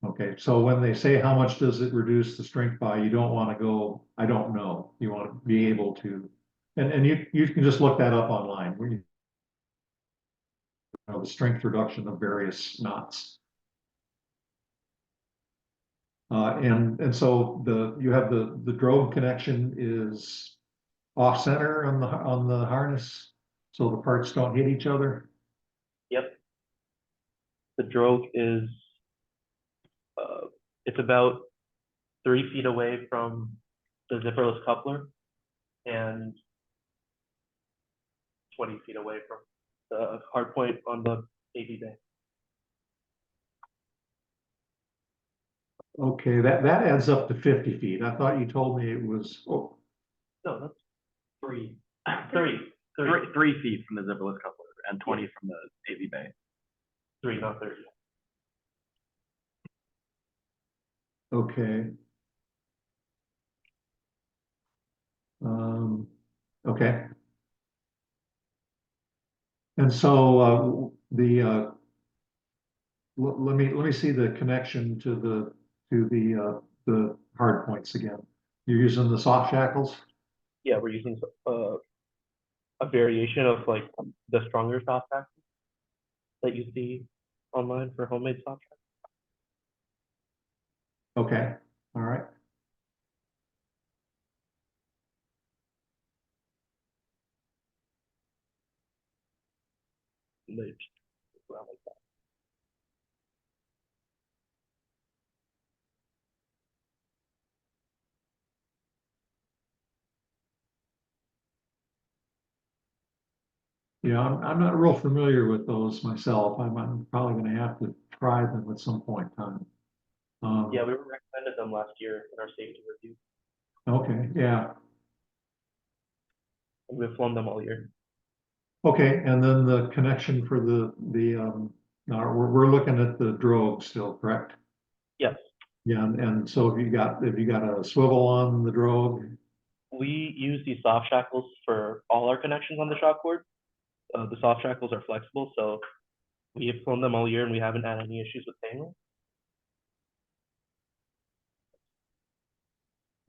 Okay, so when they say how much does it reduce the strength by, you don't want to go, I don't know. You want to be able to, and you can just look that up online. The strength reduction of various knots. And so you have the drogue connection is off center on the harness, so the parts don't hit each other. Yep. The drogue is, it's about 3 feet away from the zipperless coupler and 20 feet away from the hard point on the AV bay. Okay, that adds up to 50 feet. I thought you told me it was, oh, No, that's 3. 3 feet from the zipperless coupler and 20 from the AV bay. 3, not 30. okay. Okay. And so let me see the connection to the hard points again. You're using the soft shackles? Yeah, we're using a variation of like the stronger soft shackles that you see online for homemade soft shackles. Okay, all right. and they just move around like that. Yeah, I'm not real familiar with those myself. I'm probably gonna have to try them at some point in time. Yeah, we recommended them last year in our safety review, Okay, yeah, and we've flown them all year. okay, and then the connection for now we're looking at the drogue still, correct? Yes, Yeah, and so have you got a swivel on the drogue? we use these soft shackles for all our connections on the shock cord. The soft shackles are flexible, so we have flown them all year and we haven't had any issues with tangling.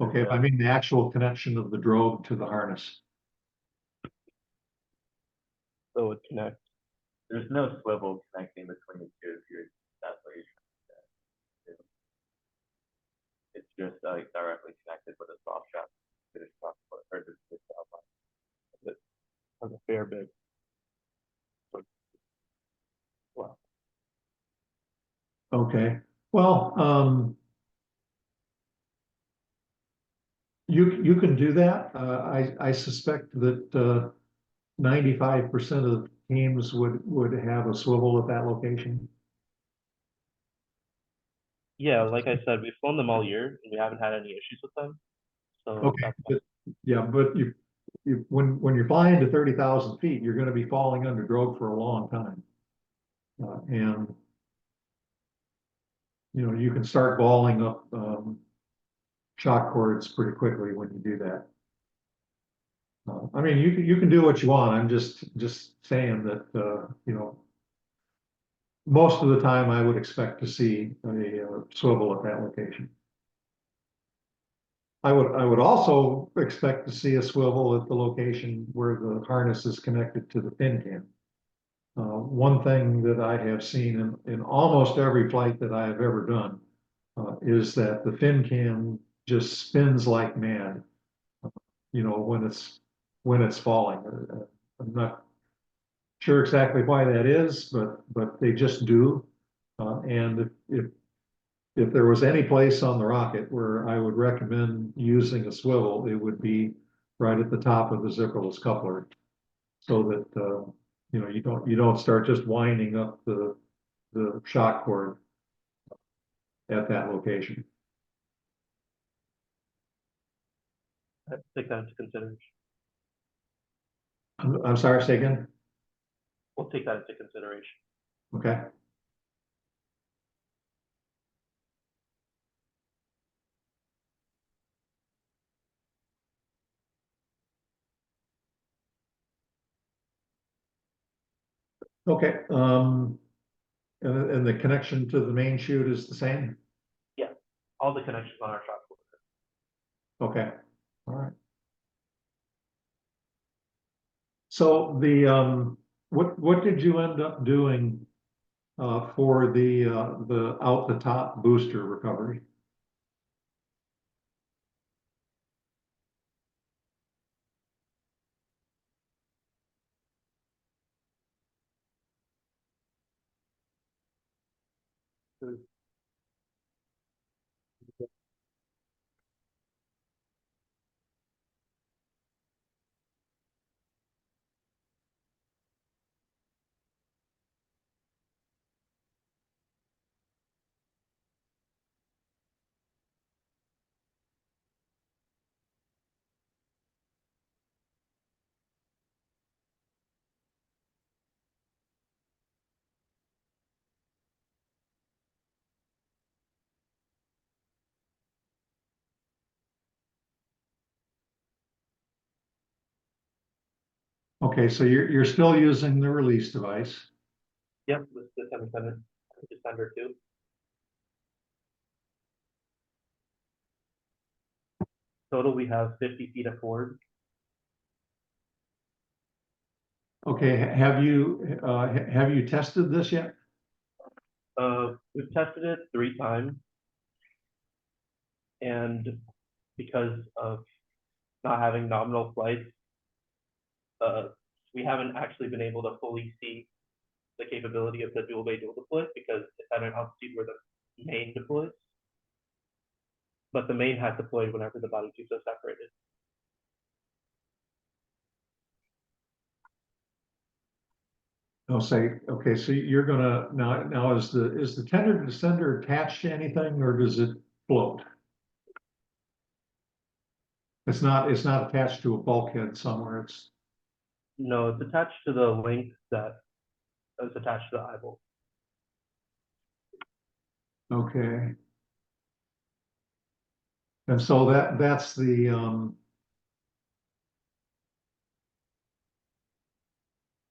Okay, I mean the actual connection of the drogue to the harness. So it connects. There's no swivel connecting between the two if you're, that's what you're trying to do. It's just like directly connected with a soft shaft to the shock cord, or to the soft line. It has a fair bit. Wow. Okay, well, you can do that. I suspect that 95% of teams would have a swivel at that location. Yeah, like I said, we've flown them all year and we haven't had any issues with them. So Okay, that's yeah, but when you're flying to 30,000 feet, you're gonna be falling under drogue for a long time. And, you know, you can start balling up, shock cords pretty quickly when you do that. I mean, you can do what you want. I'm just saying that, you know, most of the time I would expect to see a swivel at that location. I would also expect to see a swivel at the location where the harness is connected to the fin can. One thing that I have seen in almost every flight that I have ever done is that the fin can just spins like mad. You know, when it's falling. I'm not sure exactly why that is, but they just do. And if there was any place on the rocket where I would recommend using a swivel, it would be right at the top of the zipperless coupler, so that you know you don't start just winding up the shock cord at that location. take that into consideration. I'm sorry, say again. We'll take that into consideration. Okay. Okay. And the connection to the main chute is the same. Yeah, all the connections on our shock cord. Okay. All right. So what did you end up doing for the out the top booster recovery? Okay, so you're still using the release device. Yep, with the 7 just under 2. Total, we have 50 feet of forward. Okay, have you tested this yet? We've tested it 3 times, and because of not having nominal flights, we haven't actually been able to fully see the capability of the dual bay dual deploy because it's at an altitude where the main deploys. But the main has deployed whenever the body tubes are separated. I'll say, okay, so you're gonna, now is the tender descender attached to anything or does it float? It's not attached to a bulkhead somewhere, it's, No, it's attached to the link that is attached to the eyeball. okay. And so that's the,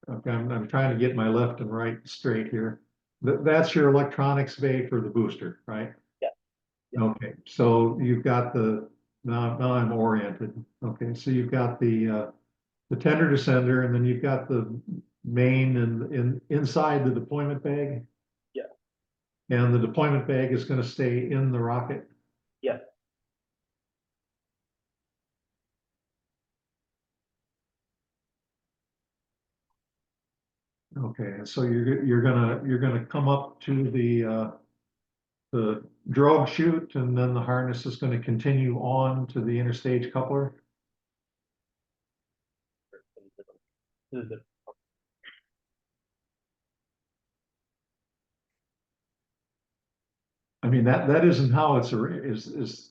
okay, I'm trying to get my left and right straight here. That's your electronics bay for the booster, right? Yeah. Yeah. Okay, so you've got now I'm oriented. Okay, so you've got the tender descender and then you've got the main and inside the deployment bag. Yeah. And the deployment bag is gonna stay in the rocket. Yeah. Okay, so you're gonna come up to the drogue chute and then the harness is gonna continue on to the interstage coupler. This is it. I mean, that isn't how it's is.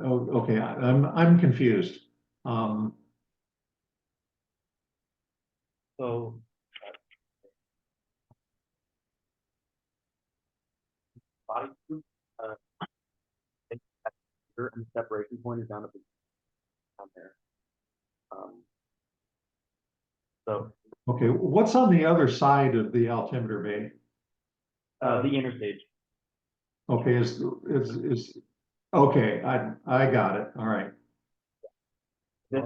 Oh, okay, I'm confused. Um, So body tube, and separation point is down there. So okay, what's on the other side of the altimeter bay? The interstage. Okay, is, okay, I got it, all right, This,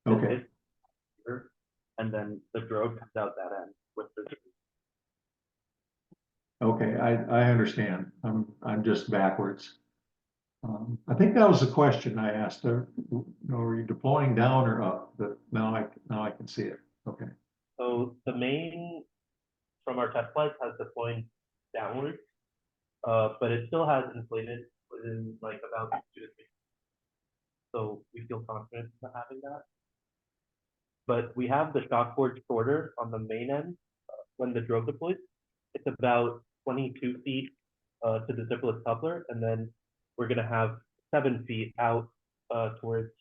okay. this here, and then the drogue comes out that end with the. Okay, I understand. I'm just backwards. I think that was the question I asked. Are you deploying down or up? But now I can see it. Okay. So the main from our test flights has deployed downwards, but it still has inflated within like about 2 to 3. So we feel confident about having that. But we have the shock cord shorter on the main end when the drogue deploys. It's about 22 feet to the zipperless coupler, and then we're gonna have 7 feet out towards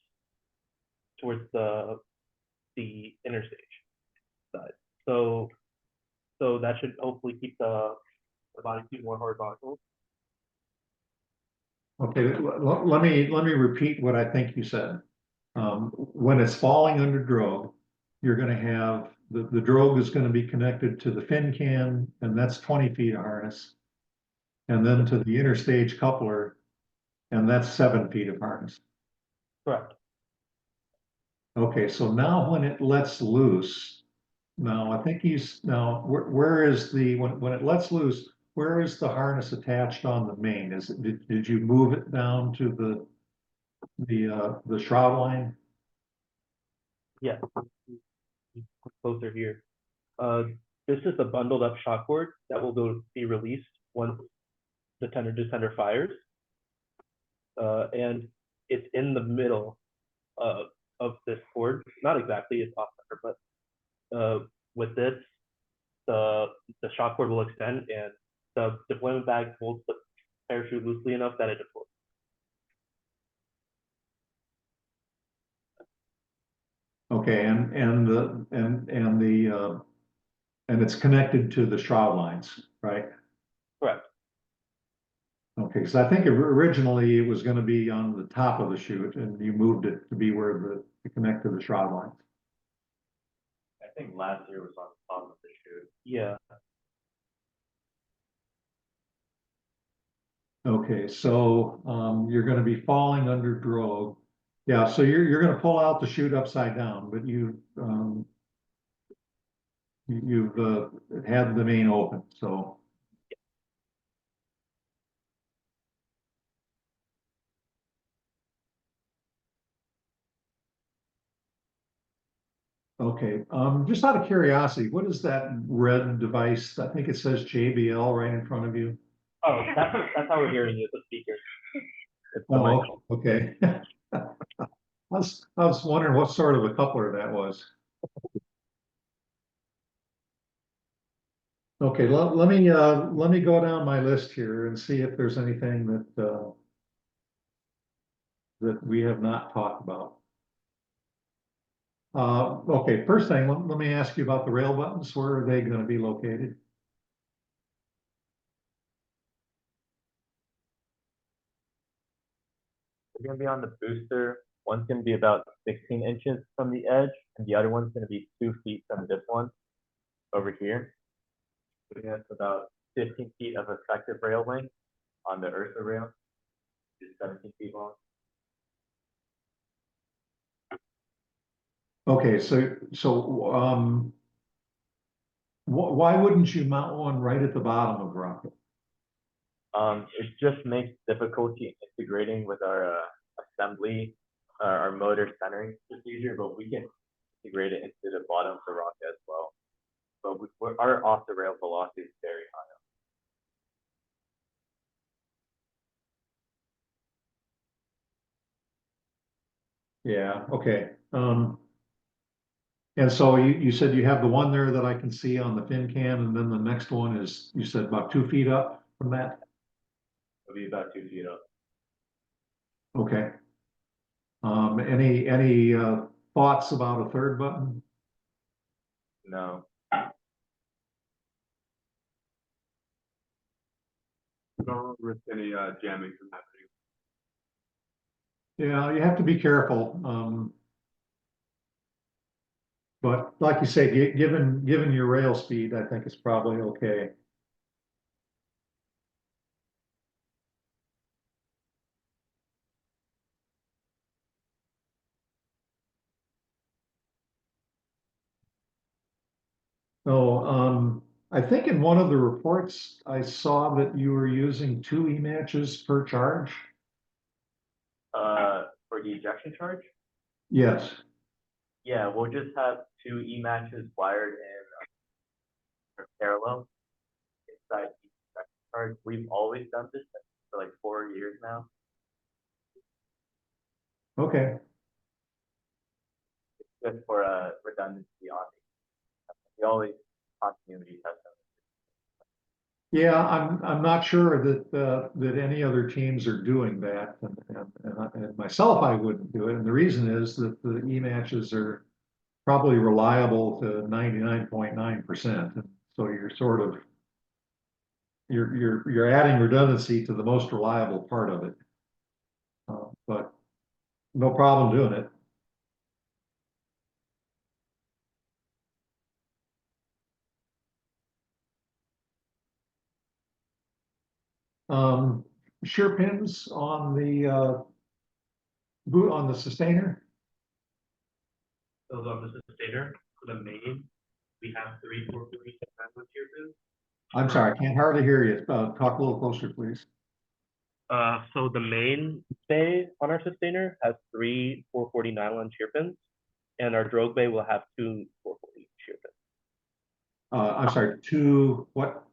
the interstage side. So that should hopefully keep the body tube more horizontal. Okay, let me repeat what I think you said. When it's falling under drogue, you're gonna have, the drogue is gonna be connected to the fin can, and that's 20 feet of harness. And then to the interstage coupler, and that's 7 feet of harness. Correct. Okay, so now when it lets loose, now I think where is when it lets loose, where is the harness attached on the main? Did you move it down to the shroud line? Yeah. Closer here. This is the bundled up shock cord that will be released once the tender descender fires. And it's in the middle of this cord. Not exactly, it's off center, but with this, the shock cord will extend and the deployment bag holds the parachute loosely enough that it deploys. Okay, and it's connected to the shroud lines, right? Correct. Okay, because I think originally it was going to be on the top of the chute, and you moved it to be where to connect to the shroud lines. I think last year was on the bottom of the chute. Yeah. Okay, so you're going to be falling under drogue. Yeah, so you're going to pull out the chute upside down, but You've had the main open, so. Okay, just out of curiosity, what is that red device? I think it says JBL right in front of you. Oh, that's how we're hearing you, the speaker. It's the mic. Oh, okay. I was wondering what sort of a coupler that was. Okay, let me go down my list here and see if there's anything that we have not talked about. Okay, first thing, let me ask you about the rail buttons. Where are they going to be located? They're gonna be on the booster. One's gonna be about 16 inches from the edge, and the other one's gonna be 2 feet from this one over here. So that's about 15 feet of effective rail length on the Ursa rail, which is 17 feet long. Okay, why wouldn't you mount one right at the bottom of the rocket? It just makes difficulty integrating with our assembly, our motor centering procedure, but we can integrate it into the bottom of the rocket as well. But our off the rail velocity is very high. Yeah, okay. And so you said you have the one there that I can see on the fin can, and then the next one is, you said about 2 feet up from that? It'll be about 2 feet up. Okay. Any thoughts about a third button? No. Don't risk any jamming from happening. Yeah, you have to be careful. But like you say, given your rail speed, I think it's probably okay. So, I think in one of the reports, I saw that you were using 2 E-matches per charge. For the ejection charge, Yes. yeah, we'll just have 2 E-matches wired in parallel inside each ejection charge. We've always done this for like 4 years now. Okay. Just for redundancy on it. We always continuity test them. Yeah, I'm not sure that any other teams are doing that, and myself, I wouldn't do it. And the reason is that the E-matches are probably reliable to 99.9%. And so you're sort of you're adding redundancy to the most reliable part of it. But no problem doing it. Um, Sure pins on the boot on the sustainer. Those on the sustainer for the main, we have 3 440 here pins. I'm sorry, I can't hardly hear you. Talk a little closer, please. So the main bay on our sustainer has 3 440 nylon shear pins, and our drogue bay will have 2 440 shear pins. I'm sorry, 2 what?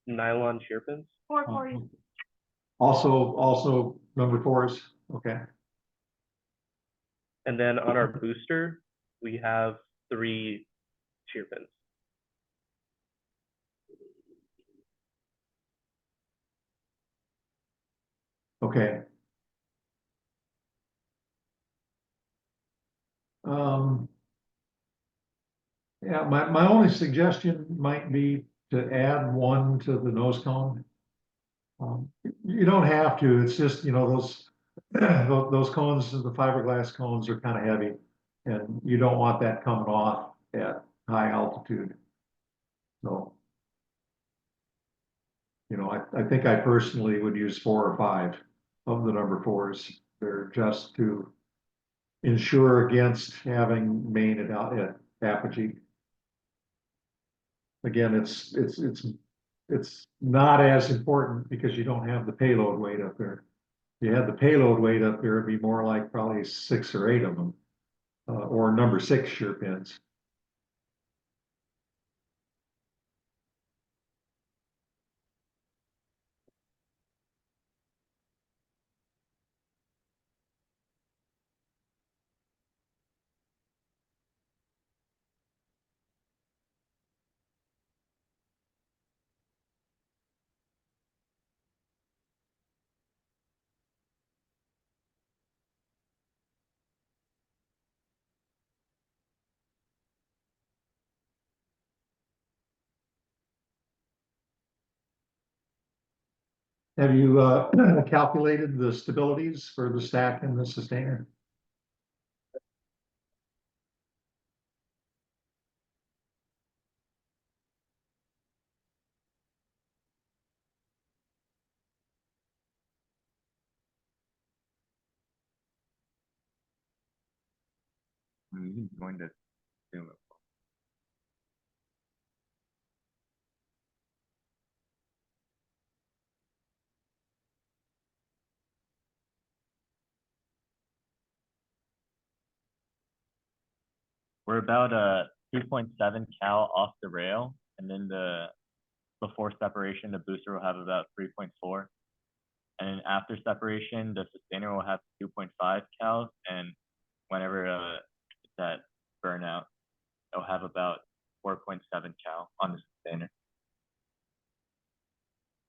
Nylon shear pins. 440. Also number 4s. Okay. And then on our booster, we have 3 shear pins. Okay. Yeah, my only suggestion might be to add one to the nose cone. You don't have to, it's just, those, those cones, the fiberglass cones are kind of heavy. And you don't want that coming off at high altitude. So, I think I personally would use 4 or 5 of the number 4s. They're just to ensure against having main at apogee. again, it's not as important because you don't have the payload weight up there. If you had the payload weight up there, it'd be more like probably 6 or 8 of them, or number 6 shear pins. Have you calculated the stabilities for the stack and the sustainer? I'm going to zoom it. We're about 2.7 cal off the rail, and then before separation, the booster will have about 3.4. And after separation, the sustainer will have 2.5 cals, and whenever it's at burnout, it'll have about 4.7 cal on the sustainer.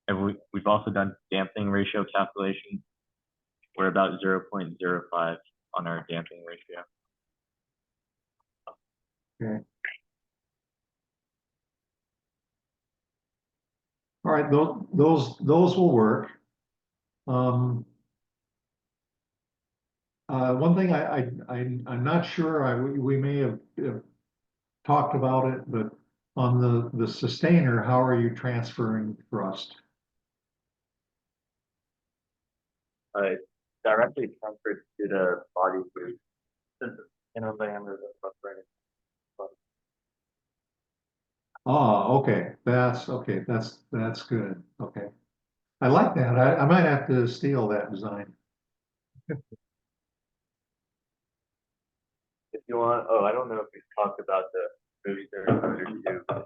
And we've also done damping ratio calculations. We're about 0.05 on our damping ratio. Okay. All right, those will work. One thing I'm not sure, we may have talked about it, but on the sustainer, how are you transferring thrust? It's directly transferred to the body through since the inner diameter of the frustrating. Okay, that's good. Okay. I like that. I might have to steal that design. If you want, I don't know if we've talked about the booster too.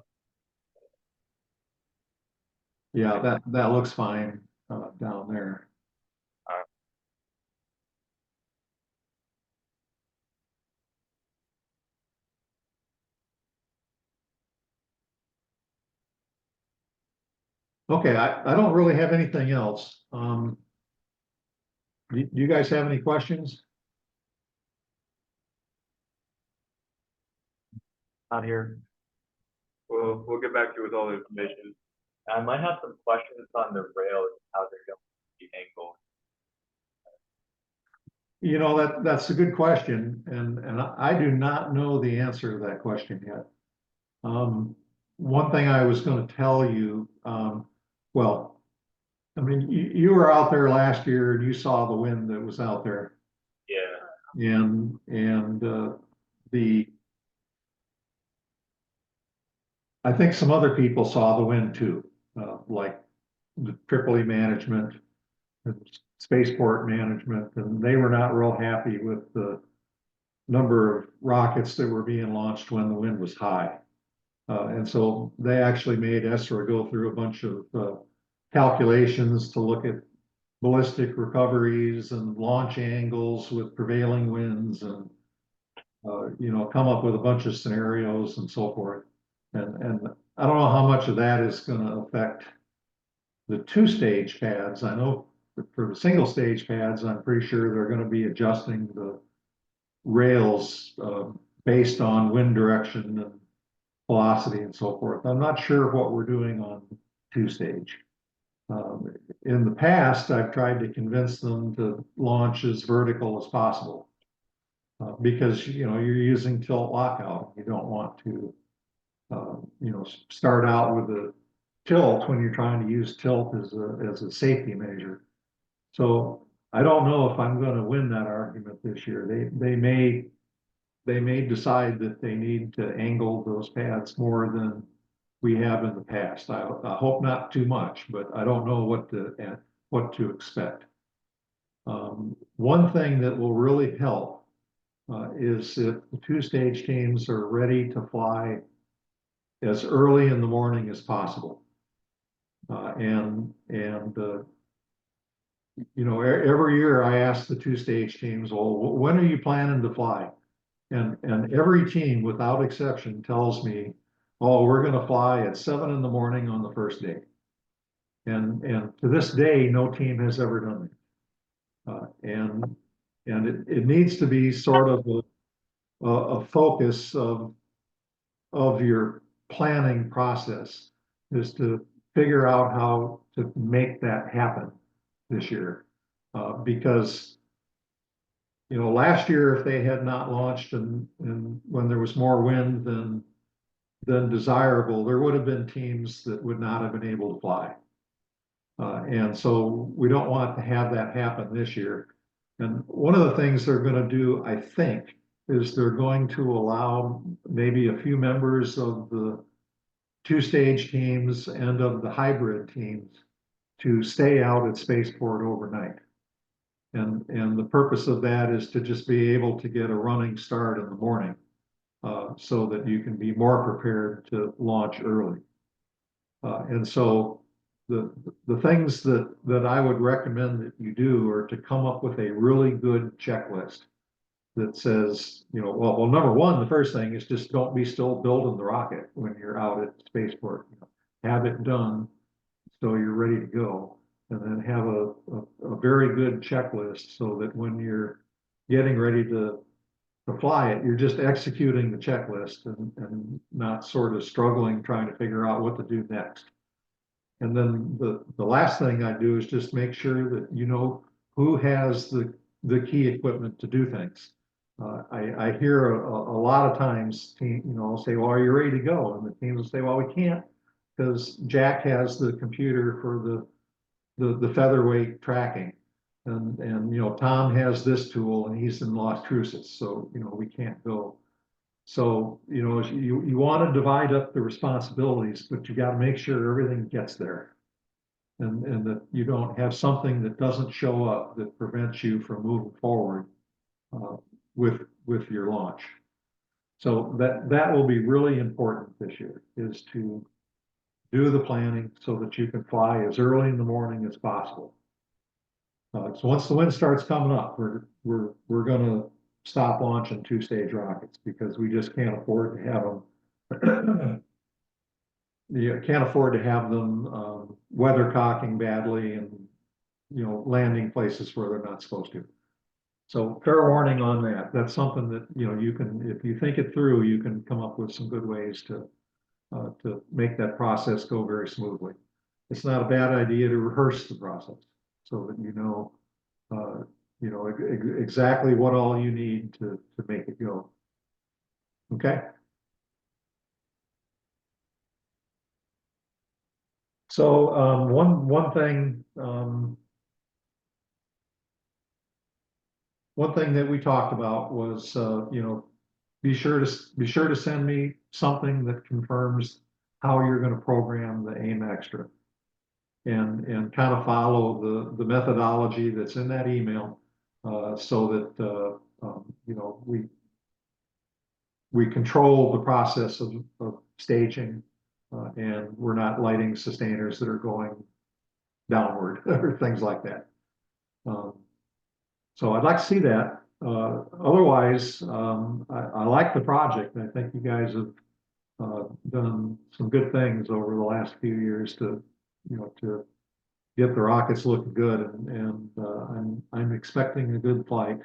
Yeah, that looks fine down there. Okay, I don't really have anything else. Do you guys have any questions? Out here. We'll get back to you with all the information. I might have some questions on the rails, how they're going to be angled. You know, that's a good question, and I do not know the answer to that question yet. One thing I was going to tell you, well, I mean, you were out there last year and you saw the wind that was out there. Yeah. And I think some other people saw the wind too, like the Tripoli management, and Spaceport management, and they were not real happy with the number of rockets that were being launched when the wind was high. And so they actually made ESRA go through a bunch of calculations to look at ballistic recoveries and launch angles with prevailing winds and, you know, come up with a bunch of scenarios and so forth. And I don't know how much of that is going to affect the 2-stage pads. I know for the single stage pads, I'm pretty sure they're going to be adjusting the rails based on wind direction and velocity and so forth. I'm not sure what we're doing on 2-stage. In the past, I've tried to convince them to launch as vertical as possible because, you know, you're using tilt lockout. You don't want to, you know, start out with a tilt when you're trying to use tilt as a safety measure. So I don't know if I'm going to win that argument this year. They may decide that they need to angle those pads more than we have in the past. I hope not too much, but I don't know what to expect. One thing that will really help is if the two-stage teams are ready to fly as early in the morning as possible. You know, every year I ask the two-stage teams, well, when are you planning to fly? And every team, without exception, tells me, oh, we're going to fly at 7 in the morning on the first day. And to this day, no team has ever done it. And it needs to be sort of a focus of your planning process, is to figure out how to make that happen this year. Because, you know, last year, if they had not launched and when there was more wind than desirable, there would have been teams that would not have been able to fly. And so we don't want to have that happen this year. And one of the things they're going to do, I think, is they're going to allow maybe a few members of the two-stage teams and of the hybrid teams to stay out at Spaceport overnight. And the purpose of that is to just be able to get a running start in the morning, so that you can be more prepared to launch early. And so the things that I would recommend that you do are to come up with a really good checklist that says, you know, well, number one, the first thing is just don't be still building the rocket when you're out at Spaceport. You know, have it done so you're ready to go, and then have a very good checklist so that when you're getting ready to fly it, you're just executing the checklist and not sort of struggling trying to figure out what to do next. And then the last thing I do is just make sure that you know who has the key equipment to do things. I hear a lot of times, you know, I'll say, well, are you ready to go? And the teams will say, well, we can't because Jack has the computer for the featherweight tracking. And you know, Tom has this tool and he's in Las Cruces, so you know, we can't go. So, you know, you want to divide up the responsibilities, but you got to make sure everything gets there. And that you don't have something that doesn't show up that prevents you from moving forward uh, with your launch. So that will be really important this year, is to do the planning so that you can fly as early in the morning as possible. So once the wind starts coming up, we're going to stop launching two-stage rockets because we just can't afford to have them. You can't afford to have them weathercocking badly and, you know, landing places where they're not supposed to. So fair warning on that. That's something that, you know, you can, if you think it through, you can come up with some good ways to make that process go very smoothly. It's not a bad idea to rehearse the process so that you know exactly what all you need to make it go. Okay. So one thing that we talked about was you know, be sure to send me something that confirms how you're going to program the AIM Extra, and kind of follow the methodology that's in that email, so that you know, we control the process of staging, and we're not lighting sustainers that are going downward or things like that. So I'd like to see that. Otherwise, I like the project. I think you guys have done some good things over the last few years to, you know, to get the rockets looking good, and I'm expecting a good flight.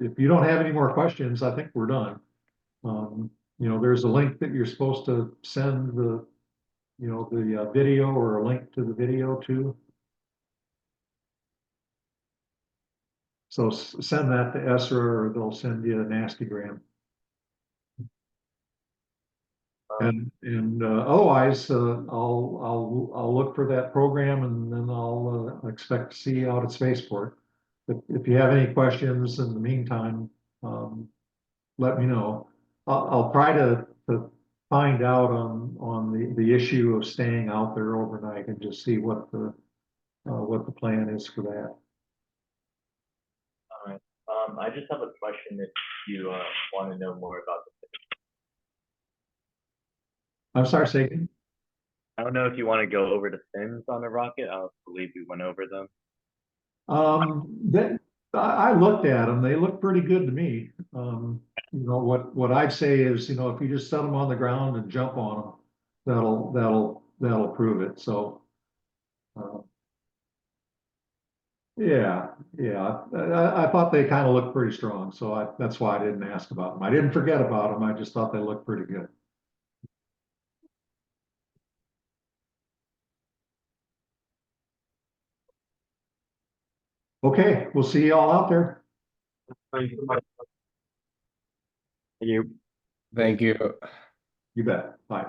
If you don't have any more questions, I think we're done. You know, there's a link that you're supposed to send the, you know, the video, or a link to the video to. So send that to Esra, or they'll send you a nastygram. And otherwise, I'll look for that program, and then I'll expect to see you out at Spaceport. If you have any questions in the meantime, let me know. I'll try to find out on the issue of staying out there overnight and just see what the plan is for that. All right. I just have a question if you want to know more about this. I'm sorry, say again? I don't know if you want to go over the fins on the rocket. I believe we went over them. That, I looked at them, they look pretty good to me. You know, what I'd say is, you know, if you just set them on the ground and jump on them, that'll prove it, so. uh, Yeah, yeah, I thought they kind of looked pretty strong, so that's why I didn't ask about them. I didn't forget about them, I just thought they looked pretty good. Okay, we'll see you all out there. Thank you. Thank you. You bet, bye.